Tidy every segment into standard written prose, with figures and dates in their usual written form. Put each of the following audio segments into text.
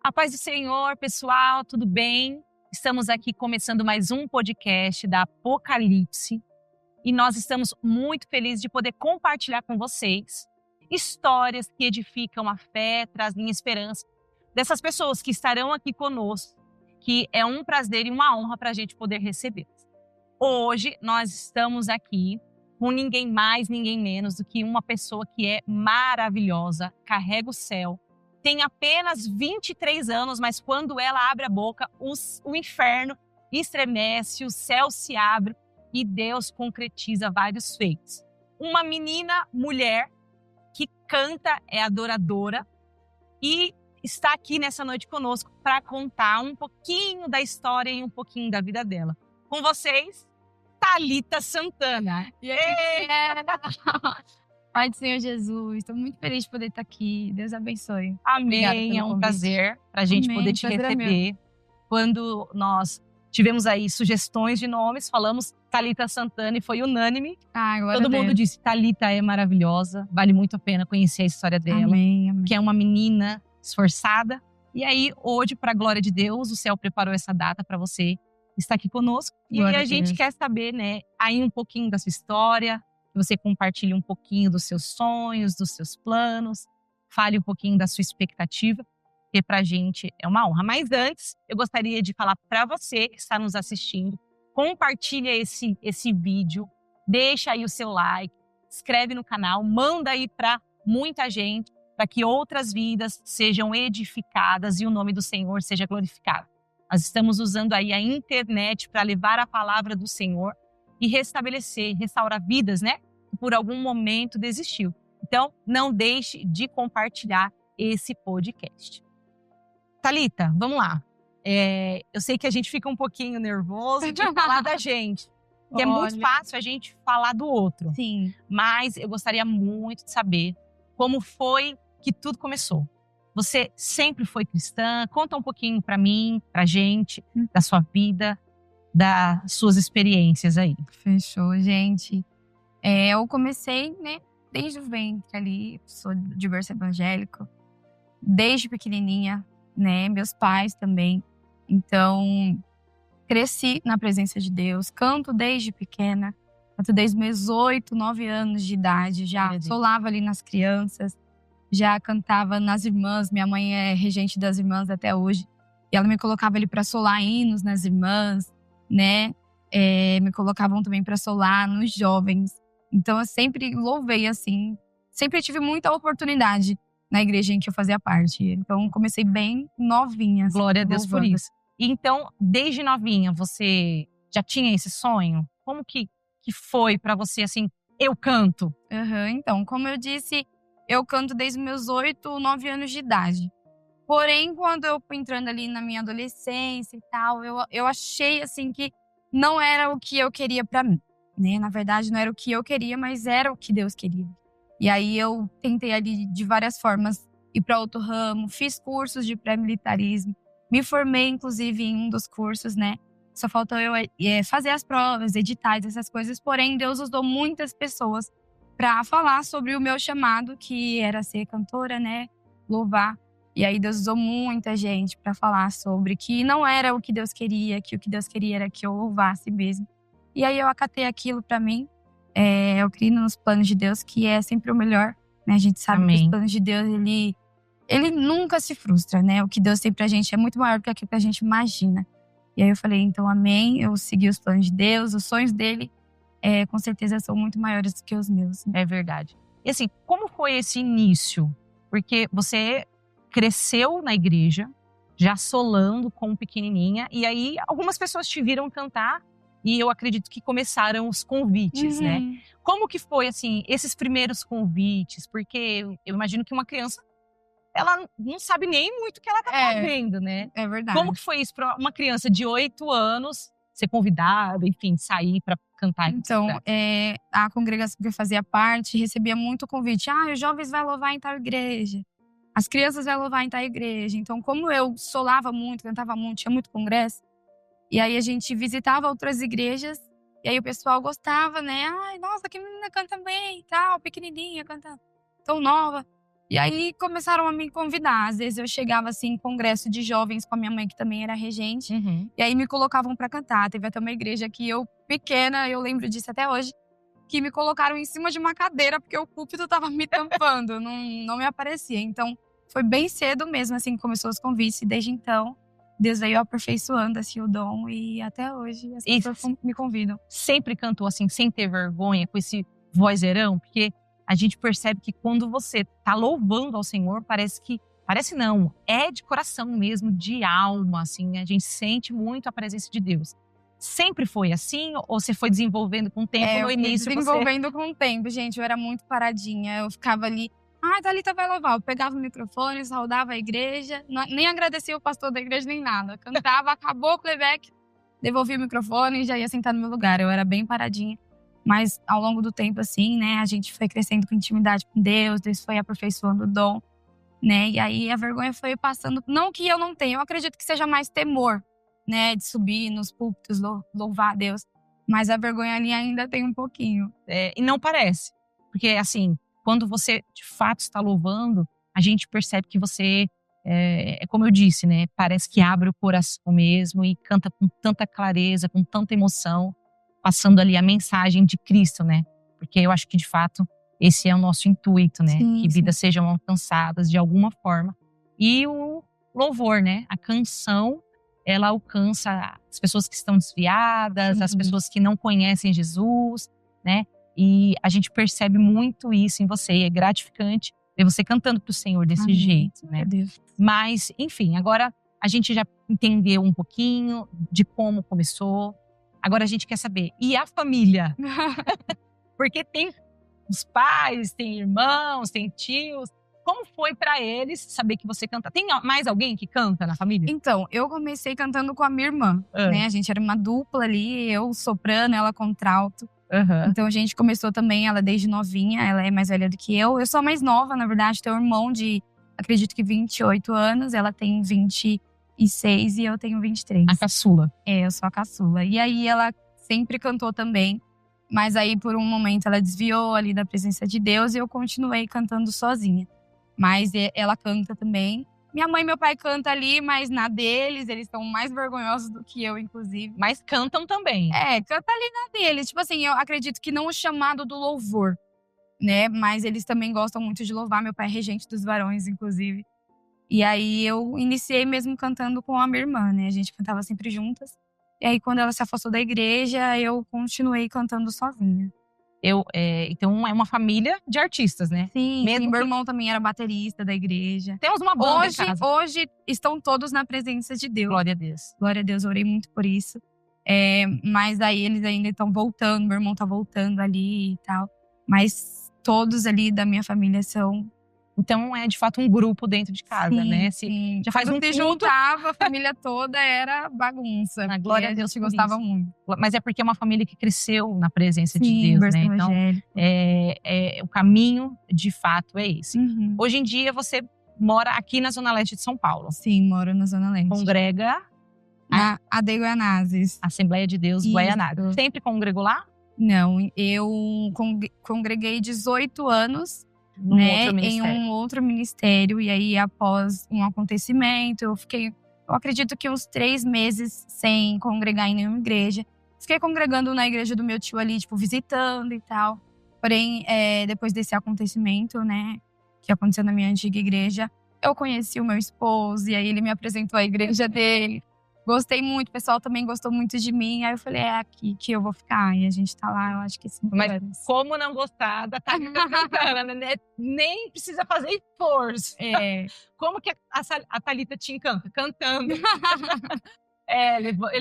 A paz do Senhor, pessoal, tudo bem? Estamos aqui começando mais um podcast da Apocalipse e nós estamos muito felizes de poder compartilhar com vocês histórias que edificam a fé, trazem esperança dessas pessoas que estarão aqui conosco, que é um prazer e uma honra para a gente poder recebê-las. Hoje nós estamos aqui com ninguém mais, ninguém menos do que uma pessoa que é maravilhosa, carrega o céu, tem apenas 23 anos, mas quando ela abre a boca, o inferno estremece, o céu se abre e Deus concretiza vários feitos. Uma menina, mulher, que canta, é adoradora e está aqui nessa noite conosco para contar um pouquinho da história e um pouquinho da vida dela. Com vocês, Thalita Santana. E aí, Pai do Senhor Jesus, estou muito feliz de poder estar aqui. Deus abençoe. Amém, é um prazer para a gente poder te receber. Quando nós tivemos aí sugestões de nomes, falamos Thalita Santana e foi unânime. Todo mundo disse, Thalita é maravilhosa, vale muito a pena conhecer a história dela. Amém. Que é uma menina esforçada. E aí, hoje, para a glória de Deus, o céu preparou essa data para você estar aqui conosco. Glória e a gente quer saber, né, aí um pouquinho da sua história, que você compartilhe um pouquinho dos seus sonhos, dos seus planos, fale um pouquinho da sua expectativa, porque pra gente é uma honra. Mas antes, eu gostaria de falar para você que está nos assistindo, compartilha esse vídeo, deixa aí o seu like, inscreve no canal, manda aí para muita gente, para que outras vidas sejam edificadas e o nome do Senhor seja glorificado. Nós estamos usando aí a internet para levar a palavra do Senhor e restabelecer, restaurar vidas, né? Que por algum momento desistiu. Então, não deixe de compartilhar esse podcast. Thalita, vamos lá. Eu sei que a gente fica um pouquinho nervoso de falar da gente. Que é muito fácil a gente falar do outro. Sim. Mas eu gostaria muito de saber como foi que tudo começou. Você sempre foi cristã? Conta um pouquinho para mim, pra gente, da sua vida, das suas experiências aí. Fechou, gente. Eu comecei, né, desde o ventre ali, sou de berço evangélico, desde pequenininha, né, meus pais também. Então, cresci na presença de Deus, canto desde pequena, canto desde meus 8, 9 anos de idade, já solava ali nas crianças, já cantava nas irmãs, minha mãe é regente das irmãs até hoje, e ela me colocava ali para solar hinos nas irmãs, né, me colocavam também para solar nos jovens. Então eu sempre louvei assim, sempre tive muita oportunidade na igreja em que eu fazia parte. Então comecei bem novinha. Assim, glória a Deus por isso. Então, desde novinha, você já tinha esse sonho? Como que foi para você assim, eu canto? Então, como eu disse, eu canto desde meus 8, 9 anos de idade. Porém, quando eu fui entrando ali na minha adolescência e tal, eu achei assim que não era o que eu queria pra mim, né? Na verdade, não era o que eu queria, mas era o que Deus queria. E aí eu tentei ali de várias formas ir para outro ramo, fiz cursos de pré-militarismo, me formei inclusive em um dos cursos, né? Só faltou eu fazer as provas, editais, essas coisas. Porém, Deus usou muitas pessoas para falar sobre o meu chamado, que era ser cantora, né? Louvar. E aí Deus usou muita gente para falar sobre que não era o que Deus queria, que o que Deus queria era que eu louvasse mesmo. E aí eu acatei aquilo para mim. Eu creio nos planos de Deus, que é sempre o melhor, né? A gente sabe que os planos de Deus, ele nunca se frustra, né? O que Deus tem pra gente é muito maior do que aquilo que a gente imagina. E aí eu falei, então amém, eu segui os planos de Deus, os sonhos dele, com certeza são muito maiores do que os meus. É verdade. E assim, como foi esse início? Porque você cresceu na igreja, já solando com pequenininha, e aí algumas pessoas te viram cantar e eu acredito que começaram os convites, né? Como que foi, assim, esses primeiros convites? Porque eu imagino que uma criança, ela não sabe nem muito o que ela tá fazendo, né? É verdade. Como que foi isso para uma criança de 8 anos ser convidada, enfim, sair para cantar? Então, a congregação que eu fazia parte recebia muito convite. Os jovens vão louvar em tal igreja. As crianças vão louvar em tal igreja. Então, como eu solava muito, cantava muito, tinha muito congresso, e aí a gente visitava outras igrejas, e aí o pessoal gostava, né? Ai, nossa, que menina canta bem e tal, pequenininha, canta tão nova. E aí começaram a me convidar. Às vezes eu chegava assim em congresso de jovens com a minha mãe, que também era regente. E aí me colocavam para cantar. Teve até uma igreja que eu, pequena, eu lembro disso até hoje, que me colocaram em cima de uma cadeira porque o púlpito tava me tampando, não me aparecia. Então foi bem cedo mesmo assim que começou os convites. E desde então Deus veio aperfeiçoando assim o dom e até hoje as pessoas me convidam. Sempre cantou assim, sem ter vergonha, com esse vozeirão? Porque a gente percebe que quando você tá louvando ao Senhor, parece não, é de coração mesmo, de alma, assim, a gente sente muito a presença de Deus. Sempre foi assim ou você foi desenvolvendo com o tempo? No início desenvolvendo com o tempo, gente, eu era muito paradinha, eu ficava ali, Thalita vai louvar, eu pegava o microfone, saudava a igreja, nem agradecia o pastor da igreja nem nada, cantava, acabou o playback, devolvia o microfone e já ia sentar no meu lugar, eu era bem paradinha. Mas ao longo do tempo, assim, né, a gente foi crescendo com intimidade com Deus foi aperfeiçoando o dom, né? E aí a vergonha foi passando. Não que eu não tenha, eu acredito que seja mais temor, né, de subir nos púlpitos, louvar a Deus. Mas a vergonha ali ainda tem um pouquinho. E não parece. Porque, assim, quando você de fato está louvando, a gente percebe que você, como eu disse, né, parece que abre o coração mesmo e canta com tanta clareza, com tanta emoção, passando ali a mensagem de Cristo, né? Porque eu acho que, de fato, esse é o nosso intuito, né? Sim, que vidas sejam alcançadas de alguma forma. E o louvor, né? A canção, ela alcança as pessoas que estão desviadas, as pessoas que não conhecem Jesus, né? E a gente percebe muito isso em você. E é gratificante ver você cantando pro Senhor desse jeito, né? Mas, enfim, agora a gente já entendeu um pouquinho de como começou. Agora a gente quer saber, e a família? Porque tem os pais, tem irmãos, tem tios. Como foi pra eles saber que você canta? Tem mais alguém que canta na família? Então, eu comecei cantando com a minha irmã, né? A gente era uma dupla ali, eu soprano, ela contralto. Então a gente começou também, ela desde novinha, ela é mais velha do que eu. Eu sou a mais nova, na verdade, tenho um irmão de, acredito que 28 anos, ela tem 26 e eu tenho 23. A caçula. Eu sou a caçula. E aí ela sempre cantou também, mas aí por um momento ela desviou ali da presença de Deus e eu continuei cantando sozinha. Mas ela canta também. Minha mãe e meu pai cantam ali, mas na deles, eles estão mais vergonhosos do que eu, inclusive. Mas cantam também. Canta ali na deles. Tipo assim, eu acredito que não o chamado do louvor, né? Mas eles também gostam muito de louvar. Meu pai é regente dos varões, inclusive. E aí eu iniciei mesmo cantando com a minha irmã, né? A gente cantava sempre juntas. E aí quando ela se afastou da igreja, eu continuei cantando sozinha. Então é uma família de artistas, né? Sim, meu irmão também era baterista da igreja. Temos uma banda em casa. Hoje estão todos na presença de Deus. Glória a Deus. Glória a Deus, orei muito por isso. Mas aí eles ainda estão voltando, meu irmão tá voltando ali e tal. Mas todos ali da minha família são... Então é de fato um grupo dentro de casa, né? Sim. Já faz um tempo. Juntava, a família toda era bagunça. Na glória a Deus, a gente gostava muito. Mas é porque é uma família que cresceu na presença de Deus, né? Então, o caminho de fato é esse. Hoje em dia você mora aqui na Zona Leste de São Paulo. Sim, moro na Zona Leste. Congrega na AD Guaianazes. Assembleia de Deus Guaianazes. Sempre congregou lá? Não, eu congreguei 18 anos. Em um outro ministério. E aí, após um acontecimento, eu acredito que uns 3 meses sem congregar em nenhuma igreja. Fiquei congregando na igreja do meu tio ali, tipo, visitando e tal. Porém, depois desse acontecimento, né, que aconteceu na minha antiga igreja, eu conheci o meu esposo, e aí ele me apresentou a igreja dele. Gostei muito, o pessoal também gostou muito de mim. Aí eu falei, é aqui que eu vou ficar. E a gente tá lá, eu acho que 5 anos. Mas como não gostar da Thalita cantando, né? Nem precisa fazer esforço. Como que a Thalita te encanta? Cantando.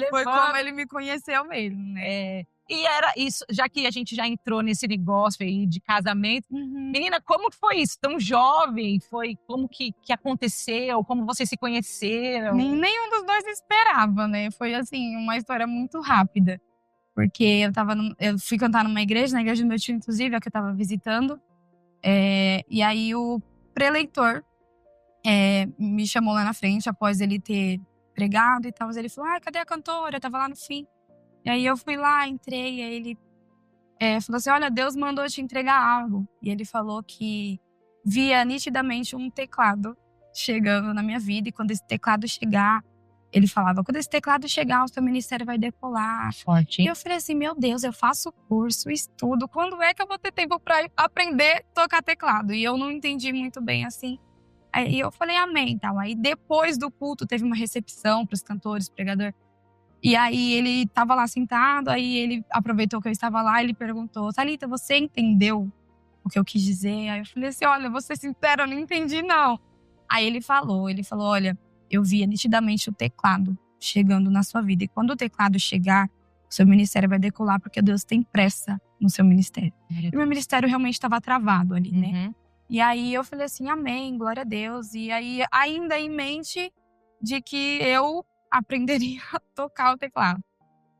Foi como ele me conheceu mesmo, né? E era isso, já que a gente já entrou nesse negócio aí de casamento. Menina, como que foi isso? Tão jovem? Como que aconteceu? Como vocês se conheceram? Nenhum dos dois esperava, né? Foi assim, uma história muito rápida. Porque eu fui cantar numa igreja, na igreja do meu tio, inclusive, a que eu tava visitando. E aí o preleitor me chamou lá na frente, após ele ter pregado e tal. Ele falou, cadê a cantora? Eu tava lá no fim. E aí eu fui lá, entrei, e aí ele falou assim, olha, Deus mandou te entregar algo. E ele falou que via nitidamente um teclado chegando na minha vida. E quando esse teclado chegar, ele falava, quando esse teclado chegar, o seu ministério vai decolar. Forte, E hein? eu falei assim, meu Deus, eu faço curso, estudo. Quando é que eu vou ter tempo pra aprender a tocar teclado? E eu não entendi muito bem assim. Aí eu falei, amém, tal. Aí depois do culto teve uma recepção pros cantores, pregador. E aí ele tava lá sentado, aí ele aproveitou que eu estava lá, ele perguntou, Thalita, você entendeu o que eu quis dizer? Aí eu falei assim, olha, vou ser sincera, eu não entendi não. Aí ele falou, olha, eu via nitidamente o teclado chegando na sua vida. E quando o teclado chegar, o seu ministério vai decolar, porque Deus tem pressa no seu ministério. E meu ministério realmente estava travado ali, né? Uhum. E aí eu falei assim, amém, glória a Deus. E aí, ainda em mente de que eu aprenderia a tocar o teclado.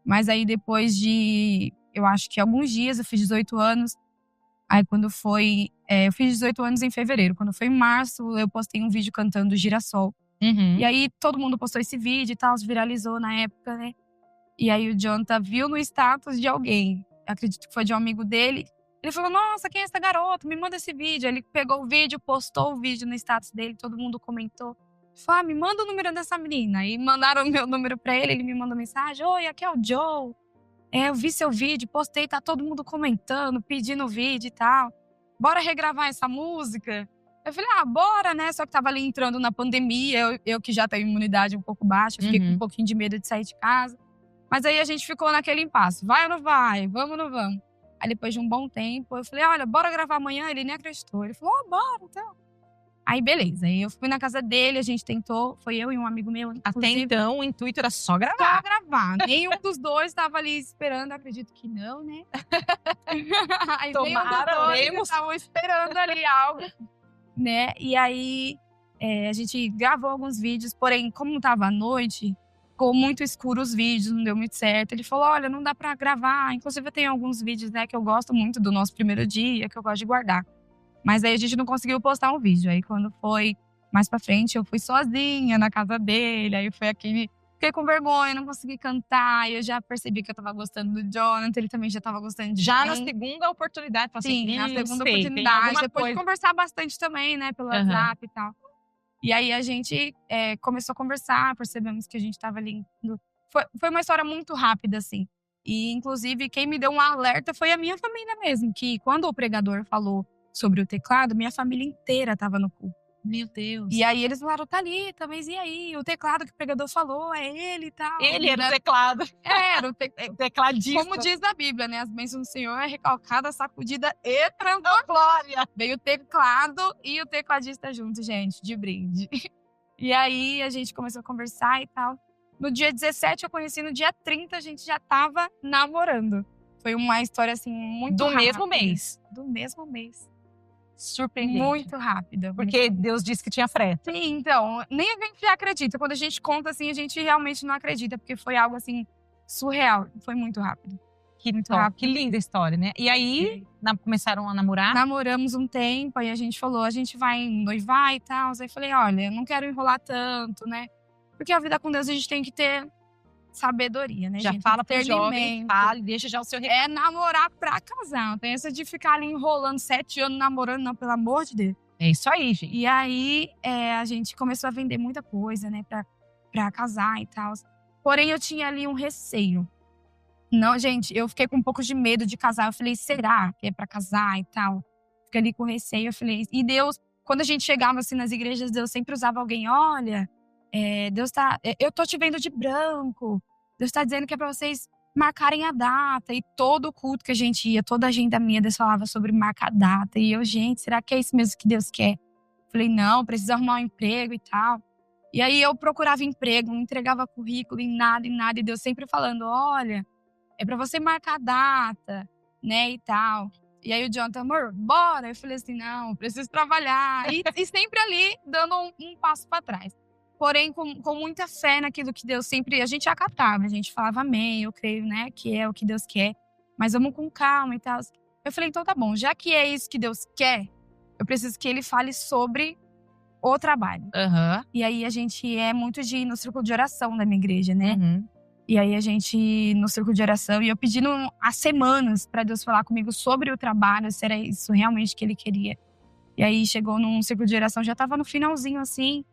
Mas aí depois de, eu acho que alguns dias, eu fiz 18 anos. Aí quando foi, eu fiz 18 anos em fevereiro. Quando foi em março, eu postei um vídeo cantando Girassol. Uhum. E aí todo mundo postou esse vídeo e tal, viralizou na época, né? E aí o Jonathan viu no status de alguém, acredito que foi de um amigo dele. Ele falou, nossa, quem é essa garota? Me manda esse vídeo. Aí ele pegou o vídeo, postou o vídeo no status dele, todo mundo comentou. Falou, me manda o número dessa menina. Aí mandaram o meu número pra ele, ele me mandou mensagem. Oi, aqui é o Joe. Eu vi seu vídeo, postei, tá todo mundo comentando, pedindo o vídeo e tal. Bora regravar essa música? Eu falei, bora, né? Só que tava ali entrando na pandemia, eu que já tenho imunidade um pouco baixa, fiquei com um pouquinho de medo de sair de casa. Mas aí a gente ficou naquele impasse, vai ou não vai? Vamos ou não vamos? Aí depois de um bom tempo, eu falei, olha, bora gravar amanhã? Ele nem acreditou. Ele falou, bora, então. Aí beleza, aí eu fui na casa dele, a gente tentou, foi eu e um amigo meu. Até então, o intuito era só Só gravar. gravar. Nenhum dos dois estava ali esperando, acredito que não, né? Aí nenhum dos Tomara, dois oremos. estavam esperando ali algo, né? E aí a gente gravou alguns vídeos, porém, como tava à noite, ficou muito escuro os vídeos, não deu muito certo. Ele falou, olha, não dá pra gravar. Inclusive, eu tenho alguns vídeos, né, que eu gosto muito do nosso primeiro dia, que eu gosto de guardar. Mas aí a gente não conseguiu postar um vídeo. Aí quando foi mais pra frente, eu fui sozinha na casa dele. Aí foi aquele... Fiquei com vergonha, não consegui cantar. E eu já percebi que eu tava gostando do Jonathan. Ele também já tava gostando de Já mim. na segunda oportunidade. Sim, na segunda sei, tem oportunidade. alguma Depois coisa. de conversar bastante também, né? Pelo WhatsApp e tal. E aí a gente começou a conversar. Percebemos que a gente tava ali... Foi uma história muito rápida, assim. E, inclusive, quem me deu um alerta foi a minha família mesmo. Que quando o pregador falou sobre o teclado, minha família inteira tava no culto. Meu Deus. E aí eles falaram, Thalita, mas e aí? O teclado que o pregador falou, é ele e tal. Ele era o teclado. Era o tecladista. Como diz a Bíblia, né? As bênçãos do Senhor é recalcada, sacudida e transbordada. Glória. Veio o teclado e o tecladista junto, gente, de brinde. E aí a gente começou a conversar e tal. No dia 17 eu conheci, no dia 30 a gente já tava namorando. Foi uma história assim muito Do rápida. mesmo mês. Do mesmo mês. Surpreendente. Muito rápida. Porque Deus disse que tinha frete. Sim, então, nem a gente acredita. Quando a gente conta assim, a gente realmente não acredita, porque foi algo assim surreal. Foi muito rápido. Que Muito top, rápido. que linda a história, né? E aí, começaram a namorar? Namoramos um tempo, aí a gente falou, a gente vai noivar e tal. Aí eu falei, olha, eu não quero enrolar tanto, né? Porque a vida com Deus a gente tem que ter sabedoria, né, Já gente? fala pro jovem, Discernimento. fale, deixa já o seu recado. É namorar pra casar. Não tem essa de ficar ali enrolando 7 anos namorando, não, pelo amor de Deus. É isso aí, gente. E aí, a gente começou a vender muita coisa, né, pra casar e tal. Porém, eu tinha ali um receio. Não, gente, eu fiquei com um pouco de medo de casar. Eu falei, será que é pra casar e tal? Fiquei ali com receio, eu falei... E Deus, quando a gente chegava assim nas igrejas, Deus sempre usava alguém, olha, Deus tá... Eu tô te vendo de branco. Deus tá dizendo que é pra vocês marcarem a data. E todo culto que a gente ia, toda a agenda minha, Deus falava sobre marcar a data. E eu, gente, será que é isso mesmo que Deus quer? Falei, não, preciso arrumar um emprego e tal. E aí eu procurava emprego, não entregava currículo em nada. E Deus sempre falando, olha, é pra você marcar a data, né, e tal. E aí o Jonathan, amor, bora. Eu falei assim, não, preciso trabalhar. E sempre ali, dando um passo pra trás. Porém, com muita fé naquilo que Deus sempre... A gente acatava, a gente falava amém, eu creio, né, que é o que Deus quer. Mas vamos com calma e tal. Eu falei, então tá bom, já que é isso que Deus quer, eu preciso que Ele fale sobre o trabalho. Uhum. E aí a gente é muito de ir no círculo de oração da minha igreja, né? Uhum. E aí a gente, no círculo de oração, e eu pedindo há semanas pra Deus falar comigo sobre o trabalho, se era isso realmente que Ele queria. E aí chegou num ciclo de geração, já tava no finalzinho assim.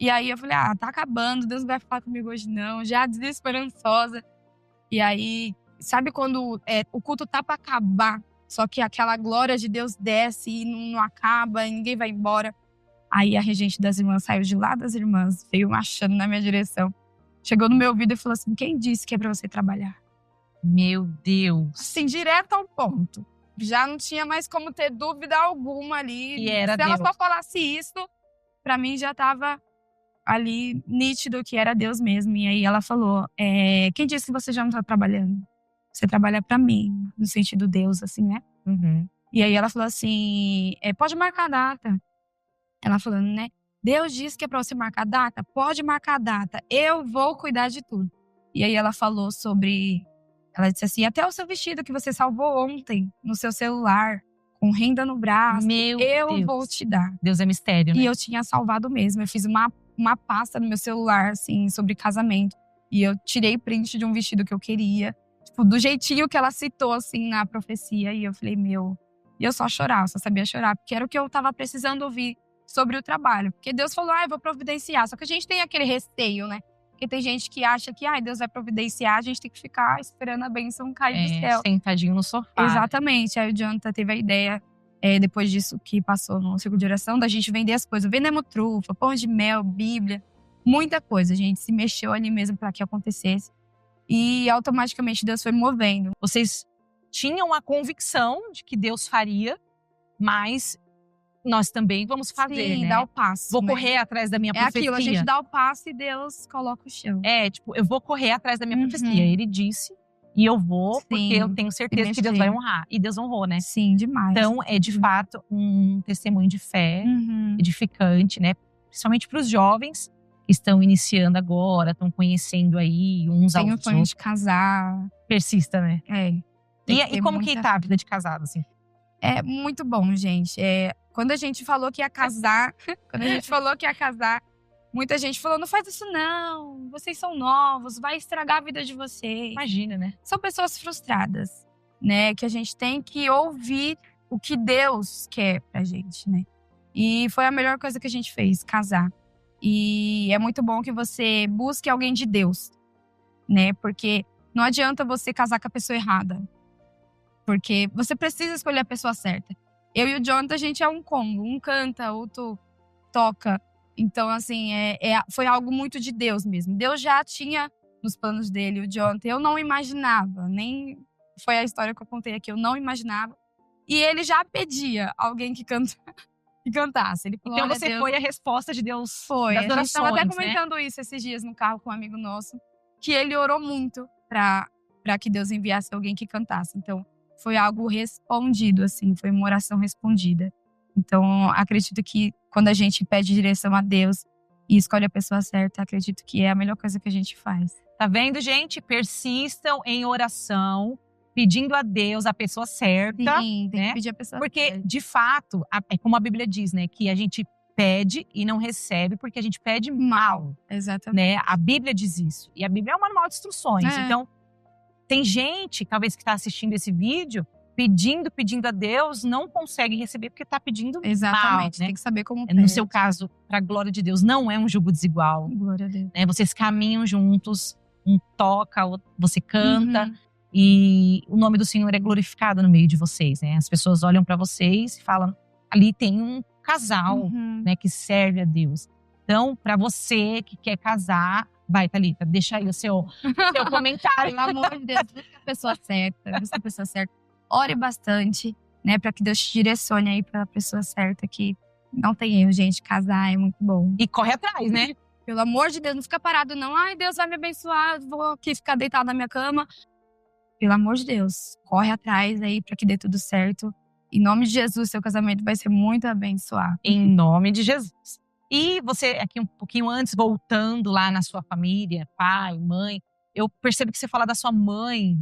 E aí eu falei, tá acabando, Deus não vai falar comigo hoje não. Já desesperançosa. E aí, sabe quando o culto tá pra acabar, só que aquela glória de Deus desce e não acaba, e ninguém vai embora. Aí a regente das irmãs saiu de lá das irmãs, veio marchando na minha direção. Chegou no meu ouvido e falou assim, quem disse que é pra você trabalhar? Meu Deus. Assim, direto ao ponto. Já não tinha mais como ter dúvida alguma ali. E era Se ela Deus. só falasse isso, pra mim já tava ali nítido que era Deus mesmo. E aí ela falou, quem disse que você já não tá trabalhando? Você trabalha pra mim, no sentido Deus, assim, né? Uhum. E aí ela falou assim, pode marcar a data. Ela falando, né? Deus disse que é pra você marcar a data? Pode marcar a data. Eu vou cuidar de tudo. E aí ela falou sobre... Ela disse assim, até o seu vestido que você salvou ontem no seu celular, com renda no braço, Meu eu Deus. vou te dar. Deus é mistério, né? E eu tinha salvado mesmo. Eu fiz uma pasta no meu celular, assim, sobre casamento. E eu tirei print de um vestido que eu queria. Tipo, do jeitinho que ela citou, assim, na profecia. E eu falei, E eu só chorava, só sabia chorar. Porque era o que eu tava precisando ouvir sobre o trabalho. Porque Deus falou, eu vou providenciar. Só que a gente tem aquele receio, né? Porque tem gente que acha que, Deus vai providenciar. A gente tem que ficar esperando a bênção cair do céu. Sentadinho no sofá. Exatamente. Aí o Jonathan teve a ideia, depois disso que passou no ciclo de oração, da gente vender as coisas. Vendemos trufa, pão de mel, Bíblia. Muita coisa. A gente se mexeu ali mesmo para que acontecesse. E automaticamente Deus foi movendo. Vocês tinham a convicção de que Deus faria, mas nós também vamos fazer, Sim, né? dar o passo. Vou né? correr atrás da minha profecia. Aquilo, a gente dá o passo e Deus coloca o chão. Eu vou correr atrás da minha Uhum. profecia. Ele disse, e eu vou, porque Sim, eu tenho certeza que Deus vai honrar. E Deus honrou, né? Sim, demais. Então, é de fato um testemunho de fé edificante, né? Principalmente para os jovens que estão iniciando agora, estão conhecendo aí uns aos Tenho outros. sonho de casar. Persista, né? Tem E como que tá a vida de casado, assim? É muito bom, gente. Quando a gente falou que ia casar, muita gente falou, não faz isso não, vocês são novos, vai estragar a vida de vocês. Imagina, né? São pessoas frustradas, né? Que a gente tem que ouvir o que Deus quer pra gente, né? E foi a melhor coisa que a gente fez, casar. E é muito bom que você busque alguém de Deus, né? Porque não adianta você casar com a pessoa errada. Porque você precisa escolher a pessoa certa. Eu e o Jonathan, a gente é um combo. Um canta, outro toca. Então, assim, foi algo muito de Deus mesmo. Deus já tinha nos planos dele o Jonathan. Eu não imaginava, nem foi a história que eu contei aqui. Eu não imaginava. E ele já pedia alguém que cantasse. Ele falou, então olha, você Deus, foi a resposta de Deus. foi. Das A gente estava até orações, né? comentando isso esses dias no carro com um amigo nosso. Que ele orou muito pra que Deus enviasse alguém que cantasse. Então, foi algo respondido, assim. Foi uma oração respondida. Então, acredito que quando a gente pede direção a Deus e escolhe a pessoa certa, acredito que é a melhor coisa que a gente faz. Tá vendo, gente? Persistam em oração, pedindo a Deus a pessoa certa. Sim, tem né? que pedir a pessoa Porque, certa. de fato, é como a Bíblia diz, né? Que a gente pede e não recebe porque a gente pede mal. Exatamente. Né? A Bíblia diz isso. E a Bíblia é um manual de instruções. Então, tem gente, talvez, que está assistindo esse vídeo, pedindo a Deus, não consegue receber porque está pedindo Exatamente. mal, né? Tem que saber como No seu caso, para a glória de Deus, não é um jugo desigual. Glória a Deus. Né? Vocês caminham juntos, um toca, você canta. E o nome do Senhor é glorificado no meio de vocês, né? As pessoas olham para vocês e falam, ali tem um casal, né, que serve a Deus. Então, para você que quer casar, vai, Thalita, deixa aí o seu comentário. Pelo amor de Deus, busca a pessoa certa. Ore bastante, né, para que Deus te direcione aí para a pessoa certa, que não tem erro, gente, casar é muito bom. E corre atrás, né? Pelo amor de Deus, não fica parado não. Ai, Deus vai me abençoar, vou aqui ficar deitado na minha cama. Pelo amor de Deus, corre atrás aí para que dê tudo certo. Em nome de Jesus, seu casamento vai ser muito abençoado. Em nome de Jesus. E você, aqui um pouquinho antes, voltando lá na sua família, pai, mãe, eu percebo que você fala da sua mãe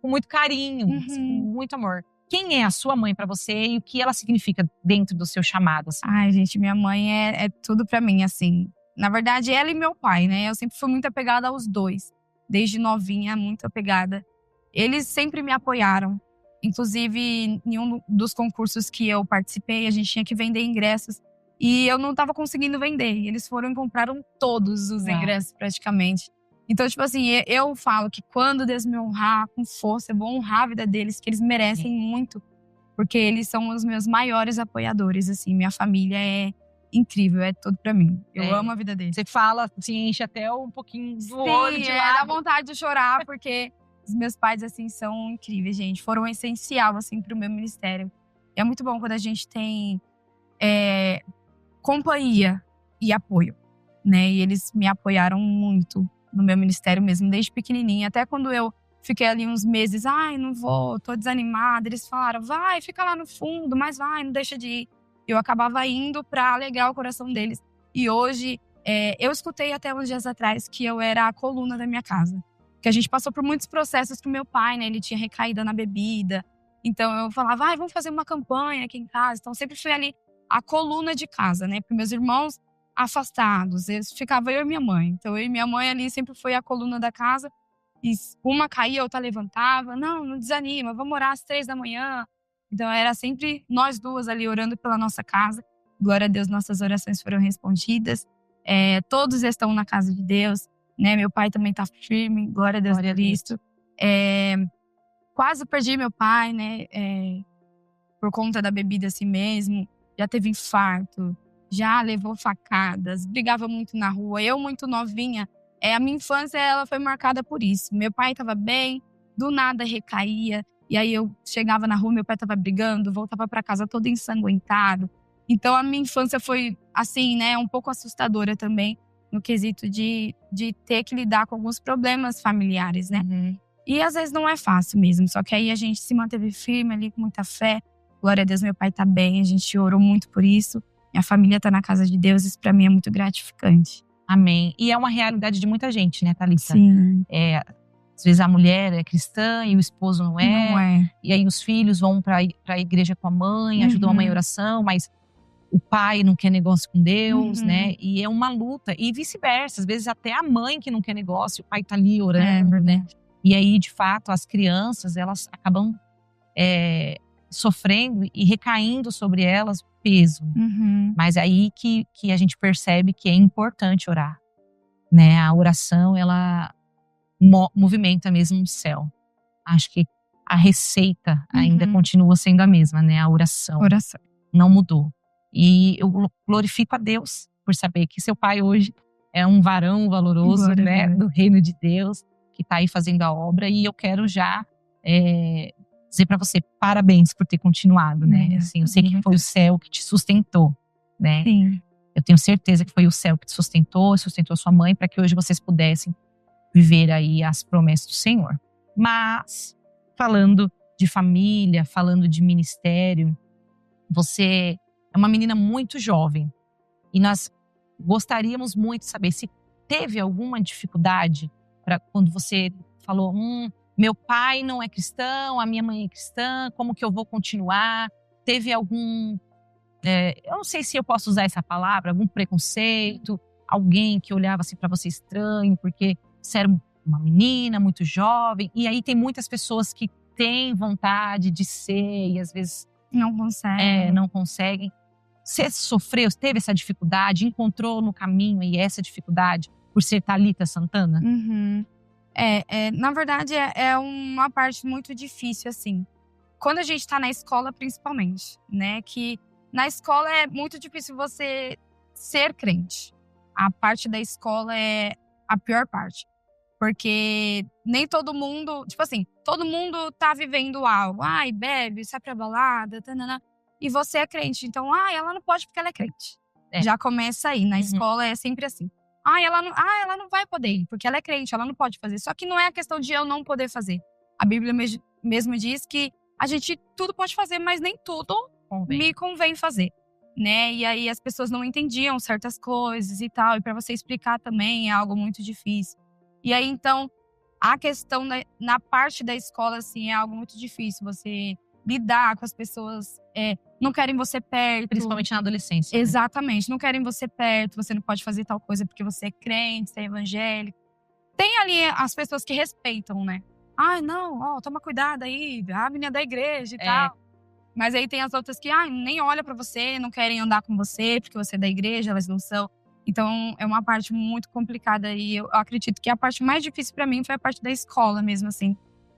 com muito carinho, com muito amor. Quem é a sua mãe para você e o que ela significa dentro do seu chamado? Assim? Ai, gente, minha mãe é tudo para mim, assim. Na verdade, ela e meu pai, né? Eu sempre fui muito apegada aos dois. Desde novinha, muito apegada. Eles sempre me apoiaram, Inclusive, em um dos concursos que eu participei, a gente tinha que vender ingressos. E eu não estava conseguindo vender. E eles foram e compraram todos os ingressos, praticamente. Então, tipo assim, eu falo que quando Deus me honrar com força, eu vou honrar a vida deles, que eles merecem muito. Porque eles são os meus maiores apoiadores, assim. Minha família é incrível, é tudo pra mim. Eu amo a vida deles. Você fala, assim, enche até um pouquinho do olho de lado. Dá vontade de chorar, porque os meus pais, assim, são incríveis, gente. Foram essencial, assim, pro meu ministério. É muito bom quando a gente tem companhia e apoio, né? E eles me apoiaram muito no meu ministério mesmo, desde pequenininha. Até quando eu fiquei ali uns meses, não vou, tô desanimada. Eles falaram, vai, fica lá no fundo, mas vai, não deixa de ir. Eu acabava indo pra alegrar o coração deles. E hoje, eu escutei até uns dias atrás que eu era a coluna da minha casa. Que a gente passou por muitos processos com meu pai, né? Ele tinha recaída na bebida. Então eu falava, vamos fazer uma campanha aqui em casa. Então sempre fui ali a coluna de casa, né? Porque meus irmãos afastados, ficava eu e minha mãe. Então eu e minha mãe ali sempre foi a coluna da casa. E uma caía, outra levantava. Não desanima, vamos orar às 3 da manhã. Então era sempre nós duas ali orando pela nossa casa. Glória a Deus, nossas orações foram respondidas. Todos estão na casa de Deus, né? Meu pai também tá firme, glória a Deus por isso. Quase perdi meu pai, né? Por conta da bebida assim mesmo. Já teve infarto, já levou facadas, brigava muito na rua. Eu muito novinha, a minha infância ela foi marcada por isso. Meu pai estava bem, do nada recaía. E aí eu chegava na rua, meu pai estava brigando, voltava para casa todo ensanguentado. Então a minha infância foi assim, né, um pouco assustadora também, no quesito de ter que lidar com alguns problemas familiares, né? Uhum. E às vezes não é fácil mesmo, só que aí a gente se manteve firme ali com muita fé. Glória a Deus, meu pai tá bem, a gente orou muito por isso. Minha família tá na casa de Deus, isso pra mim é muito gratificante. Amém. E é uma realidade de muita gente, né, Thalita? Sim. Às vezes a mulher é cristã e o esposo não é. Não é. E aí os filhos vão pra igreja com a mãe, ajudam a mãe em oração, mas o pai não quer negócio com Deus, né? E é uma luta. E vice-versa. Às vezes até a mãe que não quer negócio, o pai tá ali orando, né? E aí, de fato, as crianças, elas acabam sofrendo e recaindo sobre elas peso. Mas é aí que a gente percebe que é importante orar, né? A oração, ela movimenta mesmo o céu. Acho que a receita ainda continua sendo a mesma, né? A oração. Não mudou. E eu glorifico a Deus por saber que seu pai hoje é um varão valoroso, né? Do reino de Deus, que está aí fazendo a obra. E eu quero já dizer para você parabéns por ter continuado, né? Assim, eu sei que foi o céu que te sustentou, né? Sim. Eu tenho certeza que foi o céu que te sustentou sua mãe, para que hoje vocês pudessem viver aí as promessas do Senhor. Mas, falando de família, falando de ministério, você é uma menina muito jovem. E nós gostaríamos muito de saber se teve alguma dificuldade para quando você falou, meu pai não é cristão, a minha mãe é cristã, como que eu vou continuar? Teve algum, eu não sei se eu posso usar essa palavra, algum preconceito, alguém que olhava assim para você estranho, porque você era uma menina muito jovem, e aí tem muitas pessoas que têm vontade de ser e às vezes não conseguem. Você sofreu, teve essa dificuldade, encontrou no caminho aí essa dificuldade por ser Thalita Santana? Na verdade é uma parte muito difícil assim. Quando a gente tá na escola principalmente, né? Que na escola é muito difícil você ser crente. A parte da escola é a pior parte. Porque nem todo mundo, tipo assim, todo mundo tá vivendo algo. Bebe, sai pra balada, tanana, e você é crente. Então, ela não pode porque ela é crente. Já começa aí, na escola é sempre assim. Ela não vai poder ir, porque ela é crente, ela não pode fazer. Só que não é a questão de eu não poder fazer. A Bíblia mesmo diz que a gente tudo pode fazer, mas nem tudo me convém fazer, né? E aí as pessoas não entendiam certas coisas e tal. E pra você explicar também é algo muito difícil. E aí, então, a questão na parte da escola, assim, é algo muito difícil. Você lidar com as pessoas, não querem você perto. Principalmente na adolescência. Exatamente, não querem você perto, você não pode fazer tal coisa porque você é crente, você é evangélico. Tem ali as pessoas que respeitam, né? Ai, não, ó, toma cuidado aí, a menina da igreja e tal. Mas aí tem as outras que, nem olha pra você, não querem andar com você, porque você é da igreja, elas não são. Então, é uma parte muito complicada. E eu acredito que a parte mais difícil pra mim foi a parte da escola mesmo, assim.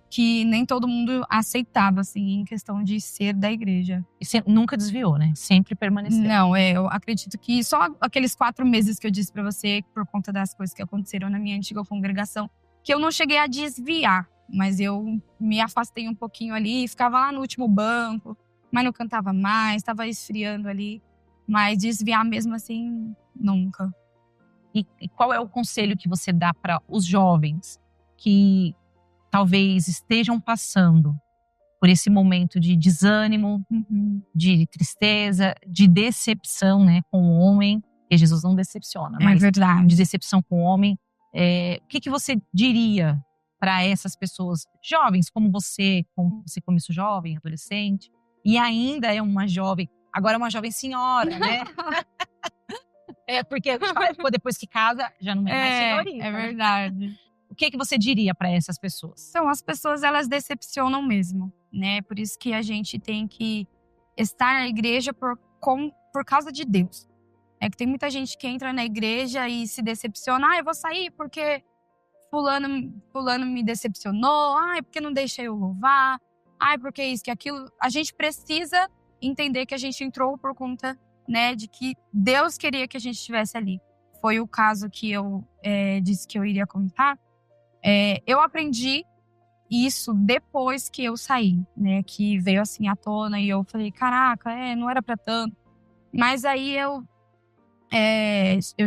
Que nem todo mundo aceitava, assim, em questão de ser da igreja. E você nunca desviou, né? Sempre permaneceu. Não, eu acredito que só aqueles 4 meses que eu disse pra você, por conta das coisas que aconteceram na minha antiga congregação, que eu não cheguei a desviar. Mas eu me afastei um pouquinho ali, ficava lá no último banco, mas não cantava mais, estava esfriando ali. Mas desviar mesmo assim, nunca. E qual é o conselho que você dá para os jovens que talvez estejam passando por esse momento de desânimo, de tristeza, de decepção, né, com o homem? Porque Jesus não decepciona, É mas verdade. de decepção com o homem. O que você diria para essas pessoas jovens, como você começou jovem, adolescente, e ainda é uma jovem, agora é uma jovem senhora, né? Porque a gente fala, depois que casa, já não é mais senhorita. É verdade. Né? O que você diria para essas pessoas? Então, as pessoas, elas decepcionam mesmo, né? Por isso que a gente tem que estar na igreja por causa de Deus. É que tem muita gente que entra na igreja e se decepciona. Eu vou sair porque fulano me decepcionou. Porque não deixa eu louvar. Porque isso, que aquilo. A gente precisa entender que a gente entrou por conta, né, de que Deus queria que a gente estivesse ali. Foi o caso que eu disse que eu iria contar. Eu aprendi isso depois que eu saí, né, que veio assim à tona e eu falei, caraca, não era pra tanto. Mas aí eu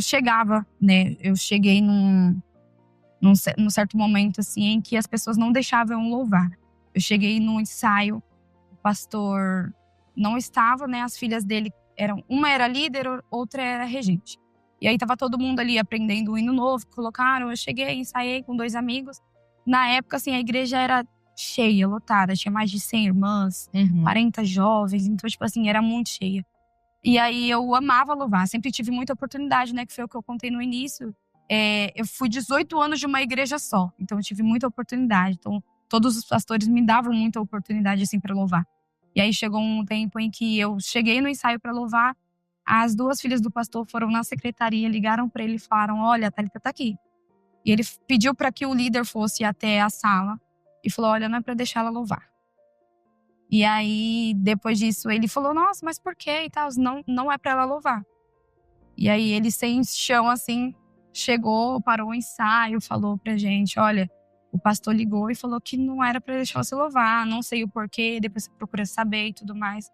chegava, né, eu cheguei num certo momento assim em que as pessoas não deixavam eu louvar. Eu cheguei num ensaio, o pastor não estava, né, as filhas dele uma era líder, outra era regente. E aí tava todo mundo ali aprendendo um hino novo, colocaram, eu cheguei, ensaiei com 2 amigos. Na época, assim, a igreja era cheia, lotada, tinha mais de 100 irmãs, 40 jovens, então, tipo assim, era muito cheia. E aí eu amava louvar, sempre tive muita oportunidade, né, que foi o que eu contei no início. Eu fui 18 anos de uma igreja só, então eu tive muita oportunidade. Então, todos os pastores me davam muita oportunidade, assim, pra louvar. E aí chegou um tempo em que eu cheguei no ensaio pra louvar, as 2 filhas do pastor foram na secretaria, ligaram pra ele e falaram, olha, a Thalita tá aqui. E ele pediu para que o líder fosse até a sala e falou, olha, não é para deixar ela louvar. E aí, depois disso, ele falou, nossa, mas por quê e tal? Não é para ela louvar. E aí, ele sem chão, assim, chegou, parou o ensaio, falou pra gente, olha, o pastor ligou e falou que não era para deixar você louvar, não sei o porquê, depois você procura saber e tudo mais.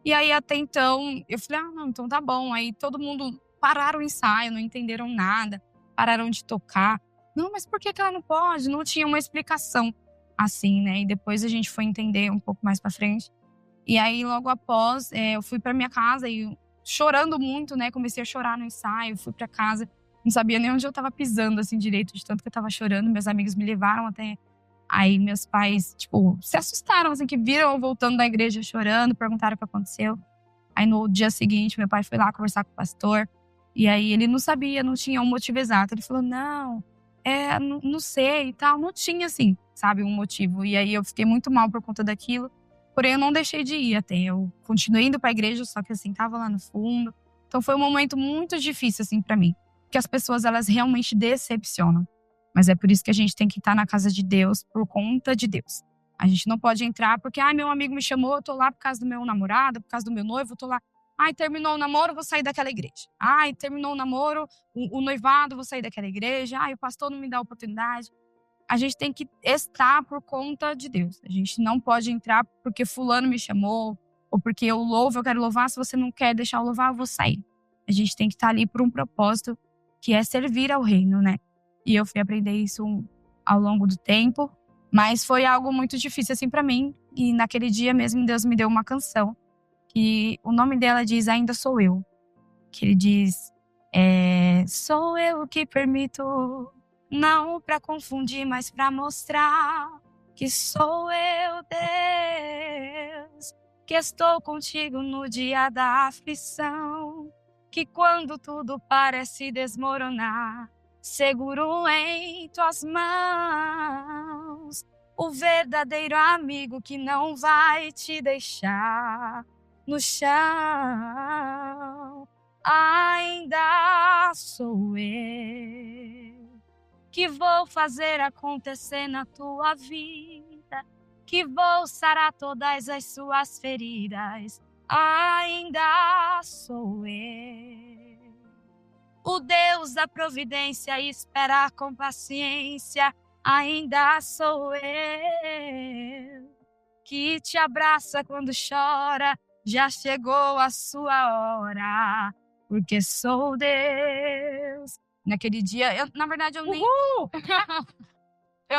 E aí, até então, eu falei, não, então tá bom. Aí todo mundo pararam o ensaio, não entenderam nada, pararam de tocar. Não, mas por que ela não pode? Não tinha uma explicação assim, né? E depois a gente foi entender um pouco mais pra frente. E aí, logo após, eu fui pra minha casa e chorando muito, né? Comecei a chorar no ensaio, fui pra casa. Não sabia nem onde eu tava pisando, assim, direito, de tanto que eu tava chorando. Meus amigos me levaram até. Aí meus pais, tipo, se assustaram, assim, que viram eu voltando da igreja chorando, perguntaram o que aconteceu. Aí no dia seguinte, meu pai foi lá conversar com o pastor. E aí ele não sabia, não tinha um motivo exato. Ele falou, não sei e tal. Não tinha, assim, sabe, um motivo. E aí eu fiquei muito mal por conta daquilo. Porém, eu não deixei de ir até. Eu continuei indo pra igreja, só que assim, tava lá no fundo. Então foi um momento muito difícil, assim, pra mim. Porque as pessoas, elas realmente decepcionam. Mas é por isso que a gente tem que estar na casa de Deus por conta de Deus. A gente não pode entrar porque, meu amigo me chamou, eu tô lá por causa do meu namorado, por causa do meu noivo, eu tô lá. Terminou o namoro, vou sair daquela igreja. Terminou o namoro, o noivado, vou sair daquela igreja. O pastor não me dá oportunidade. A gente tem que estar por conta de Deus. A gente não pode entrar porque fulano me chamou, ou porque eu louvo, eu quero louvar. Se você não quer deixar eu louvar, eu vou sair. A gente tem que estar ali por um propósito, que é servir ao reino, né? E eu fui aprender isso ao longo do tempo. Mas foi algo muito difícil, assim, pra mim. E naquele dia mesmo, Deus me deu uma canção. Que o nome dela diz Ainda Sou Eu. Que ele diz, sou eu que permito, não pra confundir, mas pra mostrar que sou eu, Deus, que estou contigo no dia da aflição, que quando tudo parece desmoronar, seguro em tuas mãos o verdadeiro amigo que não vai te deixar no chão. Ainda sou eu que vou fazer acontecer na tua vida, que vou sarar todas as suas feridas. Ainda sou eu, o Deus da providência, esperar com paciência. Ainda sou eu, que te abraça quando chora. Já chegou a sua hora, porque sou Deus. Naquele dia, na verdade, eu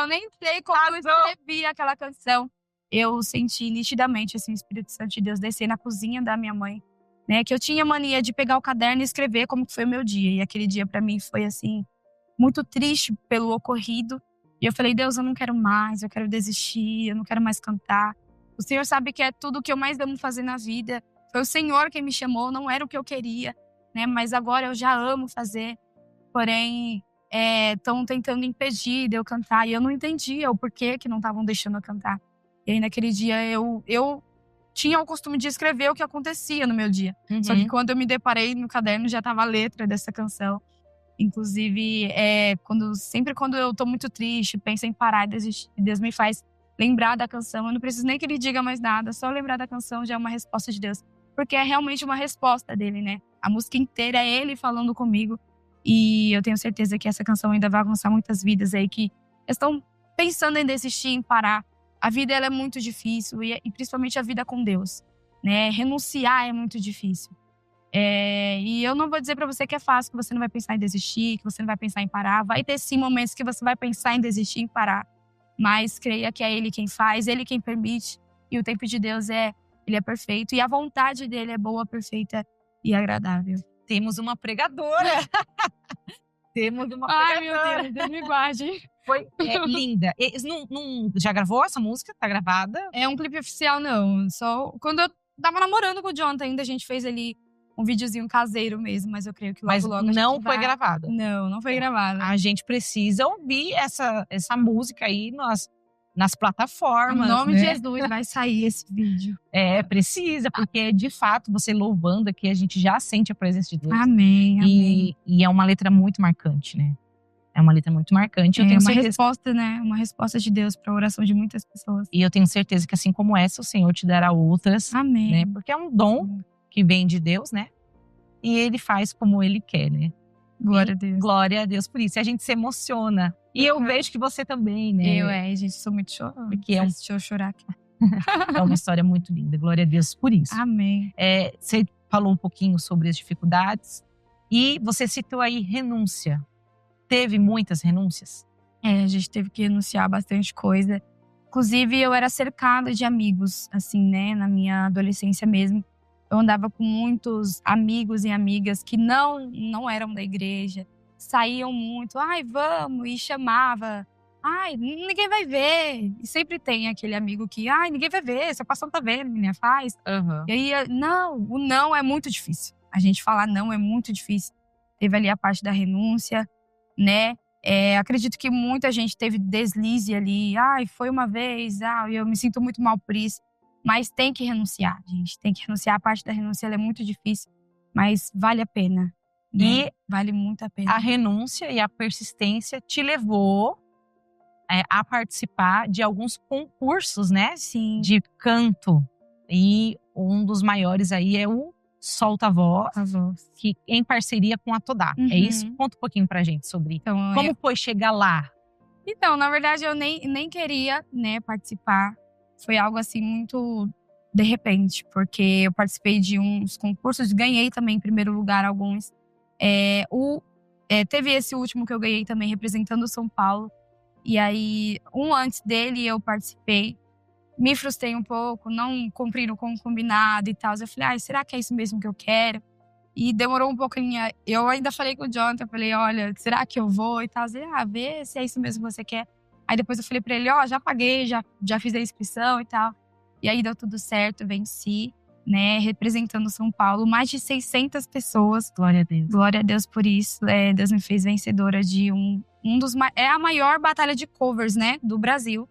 nem sei como eu escrevi aquela canção. Eu senti nitidamente assim, o Espírito Santo de Deus descer na cozinha da minha mãe, né? Que eu tinha mania de pegar o caderno e escrever como foi o meu dia. E aquele dia para mim foi assim, muito triste pelo ocorrido. E eu falei, Deus, eu não quero mais, eu quero desistir, eu não quero mais cantar. O Senhor sabe que é tudo o que eu mais amo fazer na vida. Foi o Senhor quem me chamou, não era o que eu queria, né? Mas agora eu já amo fazer. Porém, estão tentando impedir de eu cantar. E eu não entendia o porquê que não estavam deixando eu cantar. E aí, naquele dia, eu tinha o costume de escrever o que acontecia no meu dia. Uhum. Só que quando eu me deparei no caderno, já estava a letra dessa canção. Inclusive, sempre quando eu tô muito triste, penso em parar e desistir, Deus me faz lembrar da canção. Eu não preciso nem que ele diga mais nada, só lembrar da canção já é uma resposta de Deus. Porque é realmente uma resposta dele, né? A música inteira é ele falando comigo. E eu tenho certeza que essa canção ainda vai alcançar muitas vidas aí que estão pensando em desistir, em parar. A vida ela é muito difícil, e principalmente a vida com Deus, né? Renunciar é muito difícil. E eu não vou dizer pra você que é fácil, que você não vai pensar em desistir, que você não vai pensar em parar. Vai ter sim momentos que você vai pensar em desistir, em parar. Mas creia que é Ele quem faz, Ele quem permite. E o tempo de Deus Ele é perfeito. E a vontade dele é boa, perfeita e agradável. Temos uma pregadora. Temos uma Ai, pregadora. meu Deus me guarde. Foi linda. Já gravou essa música? Tá gravada? É um clipe oficial, não. Só quando eu tava namorando com o Jonathan, ainda a gente fez ali um videozinho caseiro mesmo, mas eu creio que logo, logo a gente não foi gravada. Não foi gravada. A gente precisa ouvir essa música aí nas plataformas. Em nome né? de Jesus vai sair esse vídeo. Precisa, porque de fato você louvando aqui, a gente já sente a presença de Deus. Amém, amém. E é uma letra muito marcante, né? É uma letra muito marcante. Eu tenho uma certeza... resposta, né? Uma resposta de Deus para a oração de muitas pessoas. E eu tenho certeza que assim como essa, o Senhor te dará outras. Amém. Né? Porque é um dom que vem de Deus, né? E Ele faz como Ele quer, né? Glória a Deus. Glória a Deus por isso. E a gente se emociona. E eu vejo que você também, né? Gente, sou muito chorona. Porque Deixa eu chorar aqui. É uma história muito linda. Glória a Deus por isso. Amém. Você falou um pouquinho sobre as dificuldades. E você citou aí renúncia. Teve muitas renúncias? A gente teve que renunciar a bastante coisa. Inclusive, eu era cercada de amigos, assim, né? Na minha adolescência mesmo. Eu andava com muitos amigos e amigas que não eram da igreja. Saíam muito. Ai, vamos. E chamava. Ai, ninguém vai ver. E sempre tem aquele amigo que, ai, ninguém vai ver. Seu pastor tá vendo, menina, faz. Uhum. E aí, o não é muito difícil. A gente falar não é muito difícil. Teve ali a parte da renúncia, né? Acredito que muita gente teve deslize ali. Ai, foi uma vez. Eu me sinto muito mal por isso. Mas tem que renunciar, gente. Tem que renunciar. A parte da renúncia ela é muito difícil. Mas vale a pena. Né? E vale muito a pena. A renúncia e a persistência te levou a participar de alguns concursos, né? Sim. De canto. E um dos maiores aí é o Solta a Voz, que em parceria com a Todá. Uhum. É isso? Conta um pouquinho pra gente sobre como foi chegar lá. Então, na verdade, eu nem queria, né, participar. Foi algo assim muito de repente, porque eu participei de uns concursos, ganhei também em primeiro lugar alguns. Teve esse último que eu ganhei também representando São Paulo. E aí, antes dele eu participei. Me frustrei um pouco, não cumpriram como combinado e tal. Eu falei, será que é isso mesmo que eu quero? E demorou um pouquinho. Eu ainda falei com o Jonathan, falei, olha, será que eu vou? E tal. Ele, vê se é isso mesmo que você quer. Aí depois eu falei pra ele, já paguei, já fiz a inscrição e tal. E aí deu tudo certo, venci, né? Representando São Paulo, mais de 600 pessoas. Glória a Deus. Glória a Deus por isso. Deus me fez vencedora de um dos... É a maior batalha de covers, né? Do Brasil.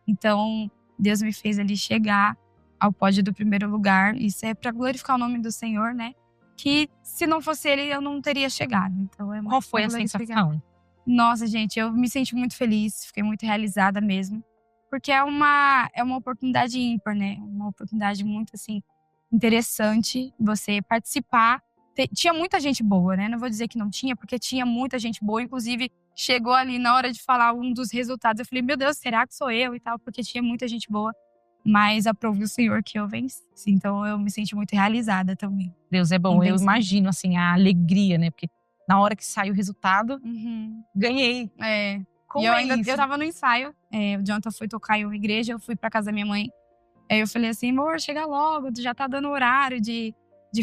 Então, Deus me fez ali chegar ao pódio do primeiro lugar. Isso é para glorificar o nome do Senhor, né? Que se não fosse Ele, eu não teria chegado. Então, Qual foi a glorificar. sensação? Nossa, gente, eu me senti muito feliz, fiquei muito realizada mesmo. Porque é uma oportunidade ímpar, né? Uma oportunidade muito, assim, interessante você participar. Tinha muita gente boa, né? Não vou dizer que não tinha, porque tinha muita gente boa. Inclusive, chegou ali na hora de falar um dos resultados. Eu falei, meu Deus, será que sou eu e tal? Porque tinha muita gente boa. Mas aprove o Senhor que eu venci. Então, eu me senti muito realizada também. Deus é bom. Eu imagino, assim, a alegria, né? Porque na hora que sai o resultado, ganhei. É. Como e eu é ainda, isso? eu tava no ensaio. O Jonathan foi tocar em uma igreja, eu fui pra casa da minha mãe. Aí eu falei assim, amor, chega logo, já tá dando horário de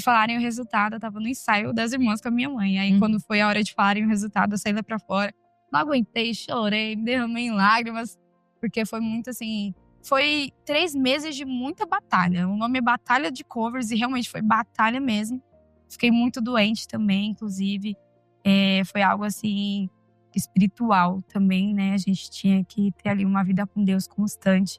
falarem o resultado. Eu tava no ensaio das irmãs com a minha mãe. Aí quando foi a hora de falarem o resultado, eu saí lá pra fora. Não aguentei, chorei, me derramei em lágrimas. Porque foi muito assim… Foi 3 meses de muita batalha. O nome é Batalha de Covers e realmente foi batalha mesmo. Fiquei muito doente também, inclusive. Foi algo assim… espiritual também, né? A gente tinha que ter ali uma vida com Deus constante,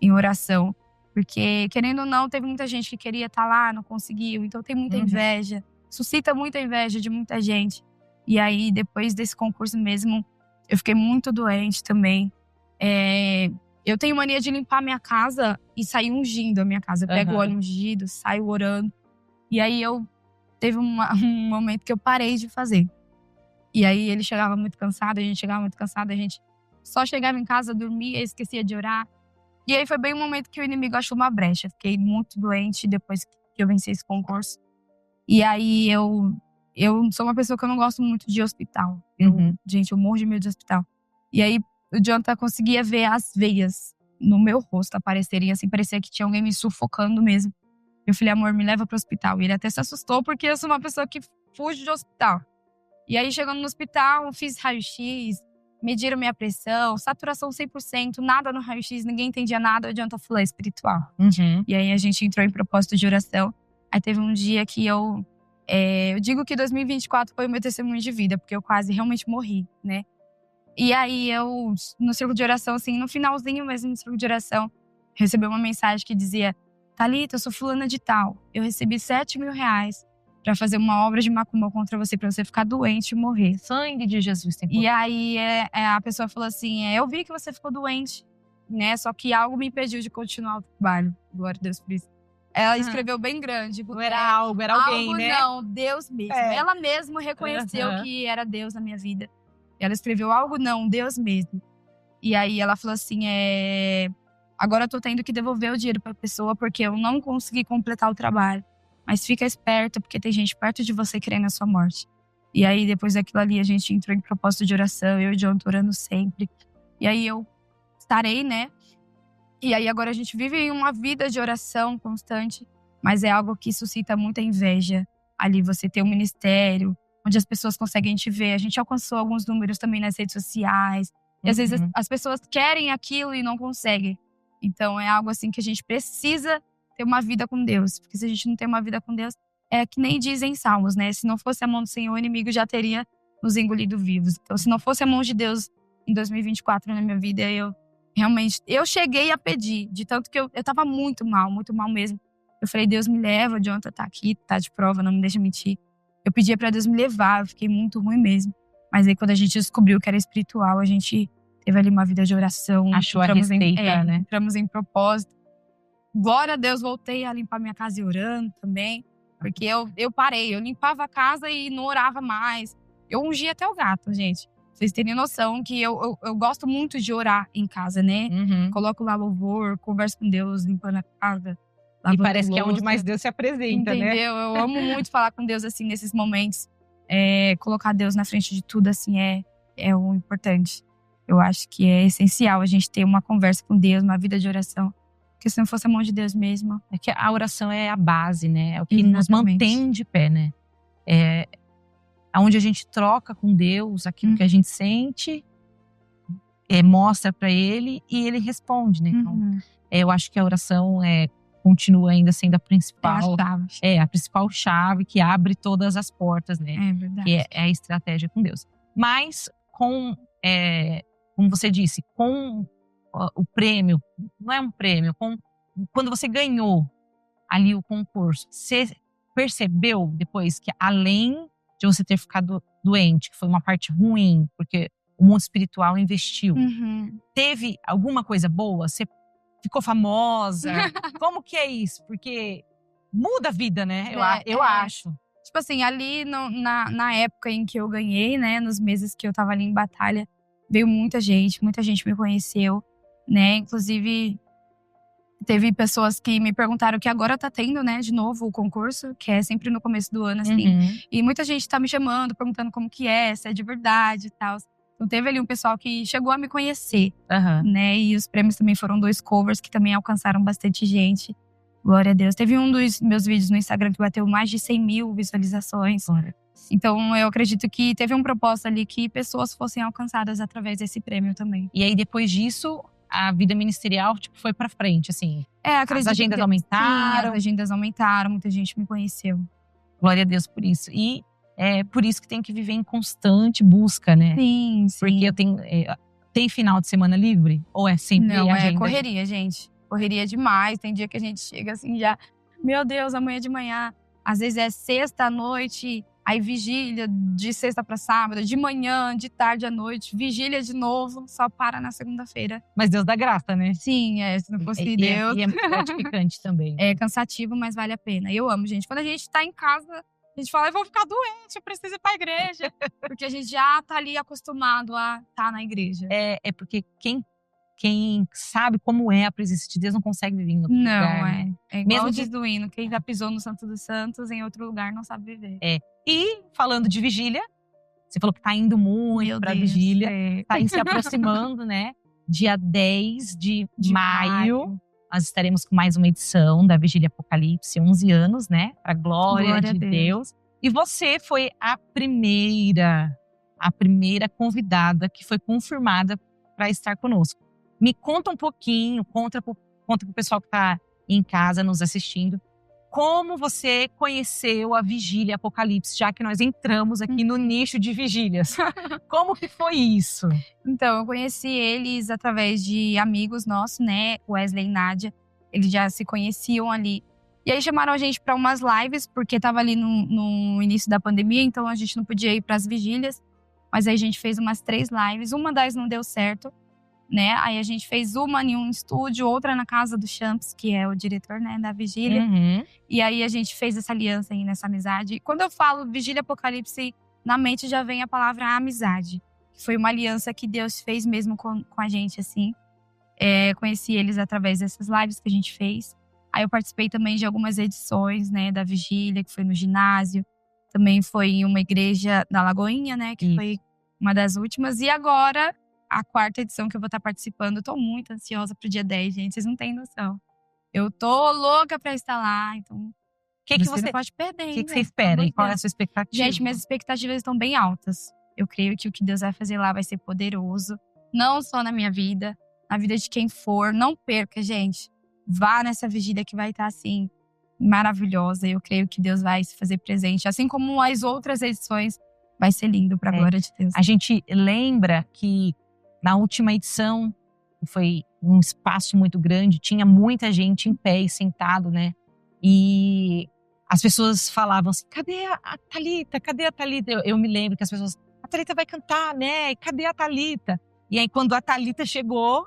em oração. Porque, querendo ou não, teve muita gente que queria estar lá, não conseguiu. Então tem muita inveja. Suscita muita inveja de muita gente. E aí, depois desse concurso mesmo, eu fiquei muito doente também. Eu tenho mania de limpar a minha casa e sair ungindo a minha casa. Eu pego o óleo ungido, saio orando. E aí, teve um momento que eu parei de fazer. E aí ele chegava muito cansado, a gente chegava muito cansado, a gente só chegava em casa, dormia, esquecia de orar. E aí foi bem o momento que o inimigo achou uma brecha. Fiquei muito doente depois que eu venci esse concurso. E aí eu sou uma pessoa que eu não gosto muito de hospital. Gente, eu morro de medo de hospital. E aí o Jonathan conseguia ver as veias no meu rosto aparecerem, assim, parecia que tinha alguém me sufocando mesmo. Eu falei, amor, me leva pro hospital. E ele até se assustou, porque eu sou uma pessoa que fuge de hospital. E aí, chegando no hospital, fiz raio-x, mediram minha pressão, saturação 100%, nada no raio-x, ninguém entendia nada, adianta falar espiritual. E aí, a gente entrou em propósito de oração. Aí, teve um dia que eu digo que 2024 foi o meu testemunho de vida, porque eu quase realmente morri, né? E aí, no círculo de oração, assim, no finalzinho mesmo do círculo de oração, recebi uma mensagem que dizia, Thalita, eu sou fulana de tal, eu recebi R$7.000 pra fazer uma obra de macumba contra você, pra você ficar doente e morrer. Sangue de Jesus tem poder. E aí a pessoa falou assim, eu vi que você ficou doente, né? Só que algo me impediu de continuar o trabalho. Glória a Deus por isso. Ela escreveu bem grande. Não era algo, era alguém, algo, né? Não, Deus mesmo. Ela mesma reconheceu que era Deus na minha vida. Ela escreveu algo não, Deus mesmo. E aí ela falou assim, agora eu tô tendo que devolver o dinheiro pra pessoa porque eu não consegui completar o trabalho. Mas fica esperto, porque tem gente perto de você querendo a sua morte. E aí, depois daquilo ali, a gente entrou em propósito de oração. Eu e o John orando sempre. E aí, eu estarei, né? E aí, agora a gente vive em uma vida de oração constante. Mas é algo que suscita muita inveja. Ali, você ter um ministério, onde as pessoas conseguem te ver. A gente alcançou alguns números também nas redes sociais. E às vezes, as pessoas querem aquilo e não conseguem. Então, é algo assim que a gente precisa ter uma vida com Deus. Porque se a gente não tem uma vida com Deus, é que nem dizem Salmos, né? Se não fosse a mão do Senhor, o inimigo já teria nos engolido vivos. Então, se não fosse a mão de Deus em 2024 na minha vida, eu cheguei a pedir. De tanto que eu tava muito mal mesmo. Eu falei, Deus me leva, o Jonathan tá aqui, tá de prova, não me deixa mentir. Eu pedia pra Deus me levar, eu fiquei muito ruim mesmo. Mas aí, quando a gente descobriu que era espiritual, a gente teve ali uma vida de oração. Achou a receita, né? Entramos em propósito. Glória a Deus, voltei a limpar minha casa e orando também. Porque eu parei, eu limpava a casa e não orava mais. Eu ungia até o gato, gente. Vocês terem noção que eu gosto muito de orar em casa, né? Coloco lá louvor, converso com Deus, limpando a casa. E parece que é onde mais Deus se apresenta, entendeu? né? Eu amo muito falar com Deus, assim, nesses momentos. Colocar Deus na frente de tudo, assim, é o importante. Eu acho que é essencial a gente ter uma conversa com Deus, uma vida de oração. Porque se não fosse a mão de Deus mesmo… É que a oração é a base, né? É o que nos mantém de pé, né? É onde a gente troca com Deus aquilo que a gente sente, mostra pra Ele e Ele responde, né? Então, eu acho que a oração continua ainda sendo a principal… a principal chave que abre todas as portas, né? É verdade. Que é a estratégia com Deus. Mas como você disse, com o prêmio, não é um prêmio, quando você ganhou ali o concurso, você percebeu depois que além de você ter ficado doente, que foi uma parte ruim, porque o mundo espiritual investiu, teve alguma coisa boa? Você ficou famosa? Como que é isso? Porque muda a vida, né? Eu acho. Tipo assim, ali na época em que eu ganhei, né? Nos meses que eu tava ali em batalha, veio muita gente me conheceu, né? Inclusive, teve pessoas que me perguntaram que agora tá tendo, né, de novo o concurso, que é sempre no começo do ano, assim. E muita gente tá me chamando, perguntando como que é, se é de verdade e tal. Então teve ali um pessoal que chegou a me conhecer, né? E os prêmios também foram 2 covers que também alcançaram bastante gente. Glória a Deus. Teve um dos meus vídeos no Instagram que bateu mais de 100 mil visualizações. Então eu acredito que teve um propósito ali que pessoas fossem alcançadas através desse prêmio também. E aí depois disso, a vida ministerial tipo, foi pra frente, assim. Acredito as agendas aumentaram. Sim, as agendas aumentaram, muita gente me conheceu. Glória a Deus por isso. E é por isso que tem que viver em constante busca, né? Sim. Porque eu tenho… tem final de semana livre? Ou é sempre Não, agenda? é correria, gente. Correria demais. Tem dia que a gente chega assim já… Meu Deus, amanhã de manhã. Às vezes é sexta à noite, aí vigília de sexta pra sábado, de manhã, de tarde à noite, vigília de novo, só para na segunda-feira. Mas Deus dá graça, né? Sim, se não fosse Deus. E é muito gratificante também. É cansativo, mas vale a pena. Eu amo, gente. Quando a gente tá em casa, a gente fala, eu vou ficar doente, eu preciso ir pra igreja. Porque a gente já tá ali acostumado a estar na igreja. É porque quem sabe como é a presença de Deus não consegue viver em outro lugar. Não, é igual Mesmo diz do hino, quem já pisou no Santo dos Santos, em outro lugar não sabe viver. E falando de vigília, você falou que tá indo muito pra vigília, tá se aproximando, né? Dia 10 de maio, nós estaremos com mais uma edição da Vigília Apocalipse, 11 anos, né? Pra glória de Deus. E você foi a primeira convidada que foi confirmada para estar conosco. Me conta um pouquinho, conta pro pessoal que tá em casa nos assistindo, como você conheceu a Vigília Apocalipse, já que nós entramos aqui no nicho de vigílias. Como que foi isso? Então, eu conheci eles através de amigos nossos, né? Wesley e Nádia. Eles já se conheciam ali. E aí chamaram a gente para umas lives, porque tava ali no início da pandemia, então a gente não podia ir para as vigílias. Mas aí a gente fez umas 3 lives, uma das não deu certo, né? Aí a gente fez uma em um estúdio, outra na casa do Champs, que é o diretor, né, da vigília. E aí a gente fez essa aliança aí, nessa amizade. E quando eu falo Vigília Apocalipse, na mente já vem a palavra amizade. Que foi uma aliança que Deus fez mesmo com a gente, assim. Conheci eles através dessas lives que a gente fez. Aí eu participei também de algumas edições, né, da vigília, que foi no ginásio. Também foi em uma igreja da Lagoinha, né, que foi uma das últimas. E agora, a 4ª edição que eu vou estar participando. Eu tô muito ansiosa pro dia 10, gente. Vocês não têm noção. Eu tô louca pra estar lá, então… O que você não pode perder, O que você espera e qual é a sua expectativa? Gente, minhas expectativas estão bem altas. Eu creio que o que Deus vai fazer lá vai ser poderoso. Não só na minha vida, na vida de quem for. Não perca, gente. Vá nessa vigília que vai estar, assim, maravilhosa. Eu creio que Deus vai se fazer presente. Assim como as outras edições, vai ser lindo pra glória de Deus. A gente lembra que na última edição, que foi um espaço muito grande, tinha muita gente em pé e sentado, né? E as pessoas falavam assim, cadê a Thalita? Cadê a Thalita? Eu me lembro que as pessoas, a Thalita vai cantar, né? E cadê a Thalita? E aí quando a Thalita chegou,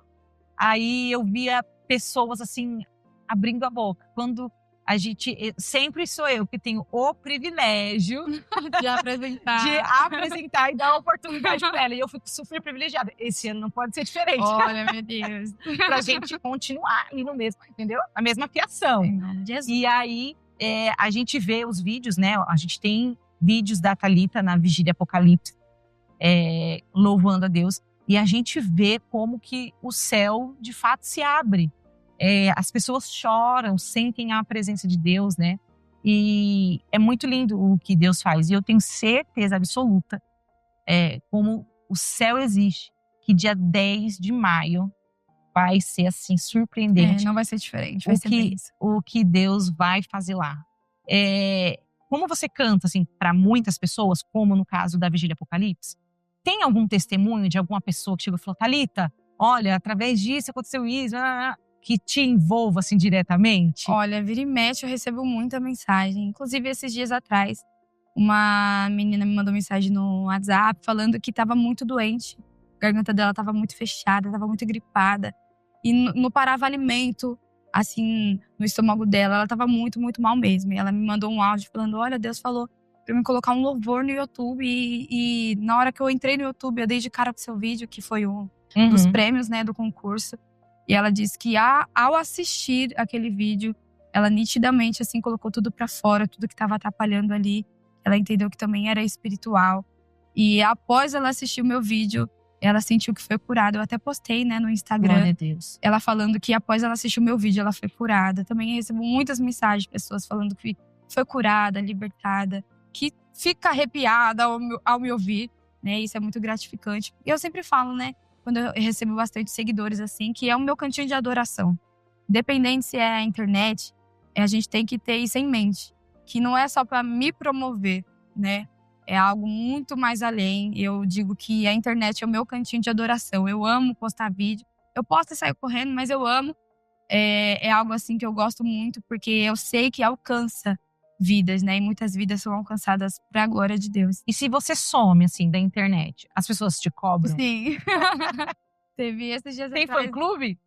aí eu via pessoas assim, abrindo a boca. Quando a gente, sempre sou eu que tenho o privilégio de apresentar e dar a oportunidade para ela. E eu fico super privilegiada. Esse ano não pode ser diferente. Olha, meu Deus. Pra gente continuar ali no mesmo, entendeu? A mesma fiação. Em nome de Jesus. E aí, a gente vê os vídeos, né? A gente tem vídeos da Thalita na Vigília Apocalipse, louvando a Deus. E a gente vê como que o céu, de fato, se abre. As pessoas choram, sentem a presença de Deus, né? E é muito lindo o que Deus faz. E eu tenho certeza absoluta, como o céu existe, que dia 10 de maio vai ser assim, surpreendente. Não vai ser diferente, vai ser bênção. O que Deus vai fazer lá. Como você canta, assim, para muitas pessoas, como no caso da Vigília Apocalipse, tem algum testemunho de alguma pessoa que chegou e falou, Thalita, olha, através disso aconteceu isso, que te envolva assim diretamente? Olha, vira e mexe eu recebo muita mensagem. Inclusive, esses dias atrás, uma menina me mandou mensagem no WhatsApp falando que estava muito doente. A garganta dela estava muito fechada, estava muito gripada. E não parava alimento, assim, no estômago dela. Ela estava muito, muito mal mesmo. E ela me mandou um áudio falando, olha, Deus falou pra eu me colocar um louvor no YouTube. E na hora que eu entrei no YouTube, eu dei de cara pro seu vídeo, que foi um dos prêmios, né, do concurso. E ela disse que ao assistir aquele vídeo, ela nitidamente, assim, colocou tudo pra fora, tudo que estava atrapalhando ali. Ela entendeu que também era espiritual. E após ela assistir o meu vídeo, ela sentiu que foi curada. Eu até postei, né, no Instagram. Glória a Deus. Ela falando que após ela assistir o meu vídeo, ela foi curada. Também recebo muitas mensagens de pessoas falando que foi curada, libertada. Que fica arrepiada ao me ouvir, né? Isso é muito gratificante. E eu sempre falo, né? Quando eu recebo bastante seguidores assim, que é o meu cantinho de adoração. Independente se é a internet, a gente tem que ter isso em mente. Que não é só para me promover, né? É algo muito mais além. Eu digo que a internet é o meu cantinho de adoração. Eu amo postar vídeo. Eu posto e saio correndo, mas eu amo. É algo assim que eu gosto muito, porque eu sei que alcança vidas, né? E muitas vidas são alcançadas para a glória de Deus. E se você some, assim, da internet, as pessoas te cobram? Sim. Teve esses dias Tem atrás. fã-clube?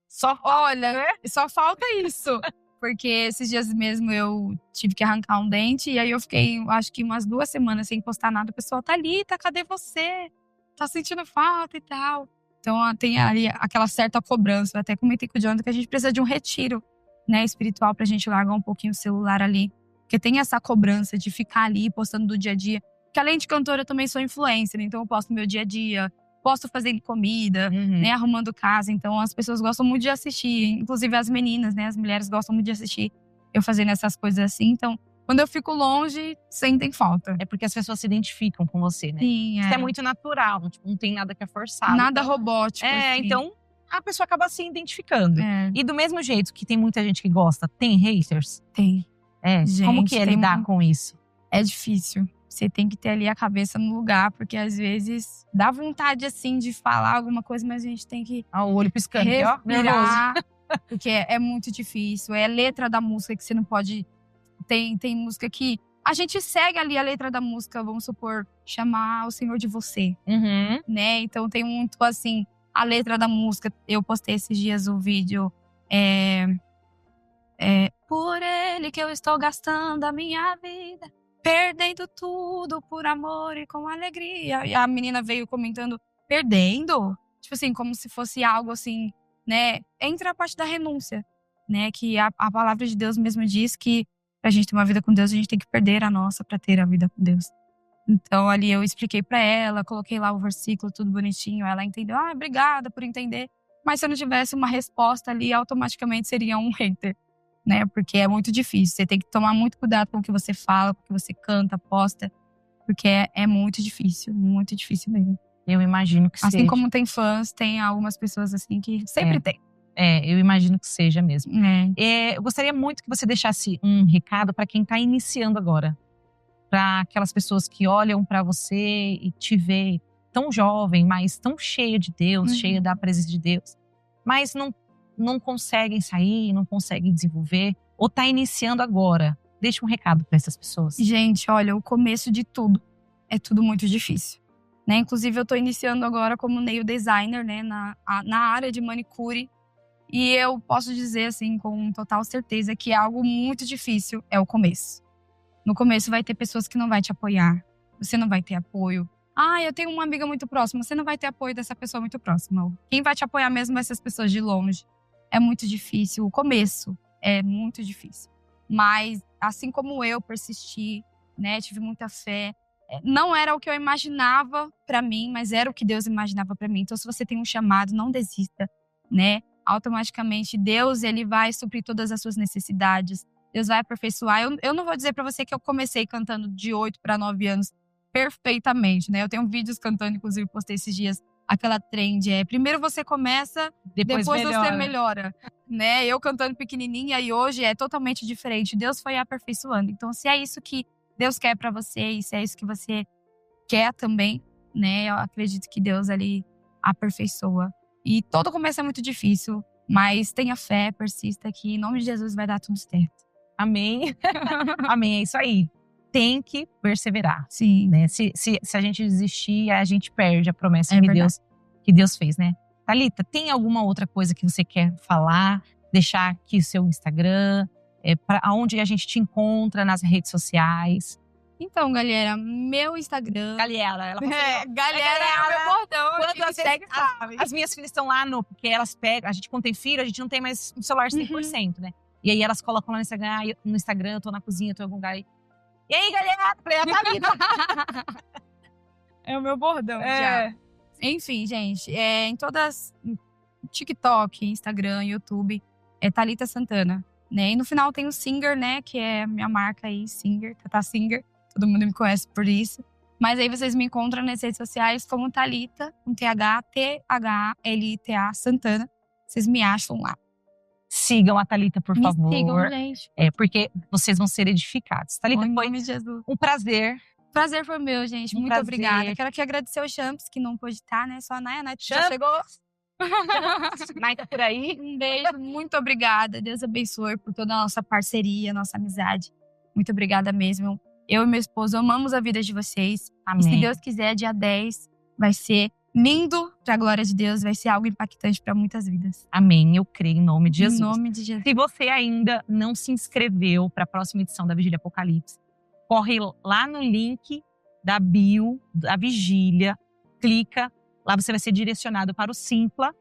Só Olha, só falta isso. Porque esses dias mesmo eu tive que arrancar um dente. E aí eu fiquei, acho que umas 2 semanas sem postar nada. O pessoal, Thalita, cadê você? Tá sentindo falta e tal. Então tem ali aquela certa cobrança. Eu até comentei com o Jonathan que a gente precisa de um retiro, né, espiritual, pra gente largar um pouquinho o celular ali. Porque tem essa cobrança de ficar ali postando do dia a dia. Porque além de cantora, eu também sou influencer. Então eu posto no meu dia a dia. Posto fazendo comida, né, arrumando casa. Então as pessoas gostam muito de assistir. Inclusive as meninas, né, as mulheres gostam muito de assistir eu fazendo essas coisas assim. Então, quando eu fico longe, sentem falta. É porque as pessoas se identificam com você, né? Sim, Isso é muito natural, não tem nada que é forçado. Nada então, robótico. assim. então a pessoa acaba se identificando. É. E do mesmo jeito que tem muita gente que gosta, tem haters? Tem. Como Gente, que é tem lidar com isso? É difícil. Você tem que ter ali a cabeça no lugar, porque às vezes dá vontade, assim, de falar alguma coisa, mas a gente tem que O olho piscando aqui, ó, nervoso. respirar, porque é muito difícil. É a letra da música que você não pode… Tem música que a gente segue ali a letra da música, vamos supor, chamar o Senhor de você, né? Então tem muito, assim, a letra da música. Eu postei esses dias o vídeo… por ele que eu estou gastando a minha vida, perdendo tudo por amor e com alegria. E a menina veio comentando, perdendo? Tipo assim, como se fosse algo assim, né? Entra a parte da renúncia, né? Que a palavra de Deus mesmo diz que pra gente ter uma vida com Deus, a gente tem que perder a nossa pra ter a vida com Deus. Então ali eu expliquei pra ela, coloquei lá o versículo, tudo bonitinho. Ela entendeu, obrigada por entender. Mas se eu não tivesse uma resposta ali, automaticamente seria um hater. Né? Porque é muito difícil. Você tem que tomar muito cuidado com o que você fala, com o que você canta, posta. Porque é muito difícil mesmo. Eu imagino que seja. Assim como tem fãs, tem algumas pessoas assim que sempre tem. Eu imagino que seja mesmo. É. Eu gostaria muito que você deixasse um recado para quem está iniciando agora. Para aquelas pessoas que olham para você e te vê tão jovem, mas tão cheia de Deus, cheia da presença de Deus. Mas não conseguem sair, não conseguem desenvolver, ou está iniciando agora. Deixa um recado para essas pessoas. Gente, olha, o começo de tudo é tudo muito difícil. Né? Inclusive, eu estou iniciando agora como nail designer, né? na área de manicure. E eu posso dizer, assim, com total certeza que é algo muito difícil, é o começo. No começo vai ter pessoas que não vão te apoiar. Você não vai ter apoio. Eu tenho uma amiga muito próxima. Você não vai ter apoio dessa pessoa muito próxima. Quem vai te apoiar mesmo vai ser as pessoas de longe. É muito difícil. O começo é muito difícil. Mas, assim como eu persisti, né? Tive muita fé. Não era o que eu imaginava pra mim, mas era o que Deus imaginava pra mim. Então, se você tem um chamado, não desista, né? Automaticamente, Deus, ele vai suprir todas as suas necessidades. Deus vai aperfeiçoar. Eu não vou dizer pra você que eu comecei cantando de 8 para 9 anos perfeitamente, né? Eu tenho vídeos cantando, inclusive postei esses dias aquela trend, primeiro você começa, depois você melhora, né? Eu cantando pequenininha e hoje é totalmente diferente. Deus foi aperfeiçoando. Então, se é isso que Deus quer pra você e se é isso que você quer também, né? Eu acredito que Deus ali aperfeiçoa. E todo começo é muito difícil, mas tenha fé, persista que em nome de Jesus vai dar tudo certo. Amém. Amém, é isso aí. Tem que perseverar, Sim. né? Se a gente desistir, a gente perde a promessa É que verdade. Deus fez, né? Thalita, tem alguma outra coisa que você quer falar? Deixar aqui o seu Instagram, aonde a gente te encontra nas redes sociais. Então, galera, meu Instagram… Galera, ela falou, galera é o meu bordão. quando quem me segue sabe. as minhas filhas estão lá porque elas pegam, a gente quando tem filho, a gente não tem mais um celular 100%, né? E aí elas colocam lá no Instagram, eu tô na cozinha, eu tô em algum lugar. E aí, galera? Falei, a Thalita. É o meu bordão já. Enfim, gente, em todas… TikTok, Instagram, YouTube, é Thalita Santana, né? E no final tem o Singer, né? Que é a minha marca aí, Singer, Tata Singer. Todo mundo me conhece por isso. Mas aí vocês me encontram nas redes sociais como Thalita, com THALITA Santana. Vocês me acham lá. Sigam a Thalita, por favor. Me sigam, gente. Porque vocês vão ser edificados. Thalita, Em foi nome de Jesus. um prazer. Prazer foi meu, gente. Muito prazer. obrigada. Quero aqui agradecer o Champs, que não pôde estar, né? Só a Naya, né? Já Champs. chegou. Nai tá por aí. Um beijo, muito obrigada. Deus abençoe por toda a nossa parceria, nossa amizade. Muito obrigada mesmo. Eu e meu esposo amamos a vida de vocês. Amém. E se Deus quiser, dia 10 vai ser lindo, pra glória de Deus. Vai ser algo impactante para muitas vidas. Amém, eu creio em nome de Jesus. Em nome de Jesus. Se você ainda não se inscreveu para a próxima edição da Vigília Apocalipse, corre lá no link da bio, da Vigília, clica, lá você vai ser direcionado para o Simpla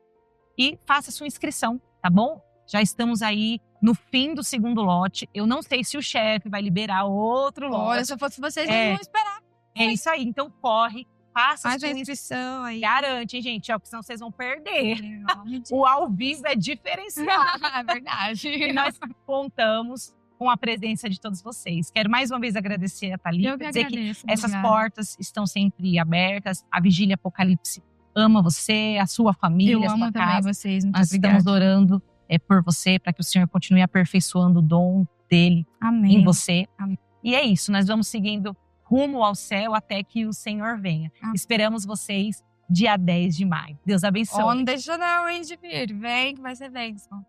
e faça sua inscrição, tá bom? Já estamos aí no fim do segundo lote. Eu não sei se o chefe vai liberar outro lote. Olha, se eu fosse vocês, não vão esperar. É isso aí, então corre, faça Faz sua a inscrição aí. Garante, hein, gente? Porque senão vocês vão perder. Em nome de… O ao vivo é diferenciado. É verdade. E nós contamos com a presença de todos vocês. Quero mais uma vez agradecer a Thalita. Eu que dizer agradeço. que essas obrigada. portas estão sempre abertas. A Vigília Apocalipse ama você, a sua família, Eu a sua amo também casa. vocês. Muito Nós obrigada. estamos orando por você, para que o Senhor continue aperfeiçoando o dom dele Amém. em você. Amém. E é isso, nós vamos seguindo rumo ao céu até que o Senhor venha. Amém. Esperamos vocês dia 10 de maio. Deus abençoe. Não deixa não, hein, de vir. Vem que vai ser bênção.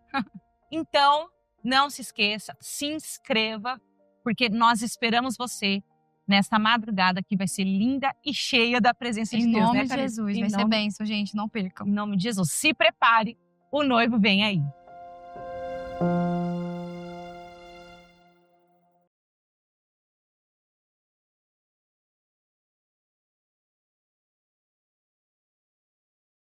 Então, não se esqueça, se inscreva, porque nós esperamos você nessa madrugada que vai ser linda e cheia da presença de Em Deus. nome né, de Thalita? Jesus. Em Vai ser nome- bênção, gente. Não percam. Em nome de Jesus. Se prepare, o noivo vem aí.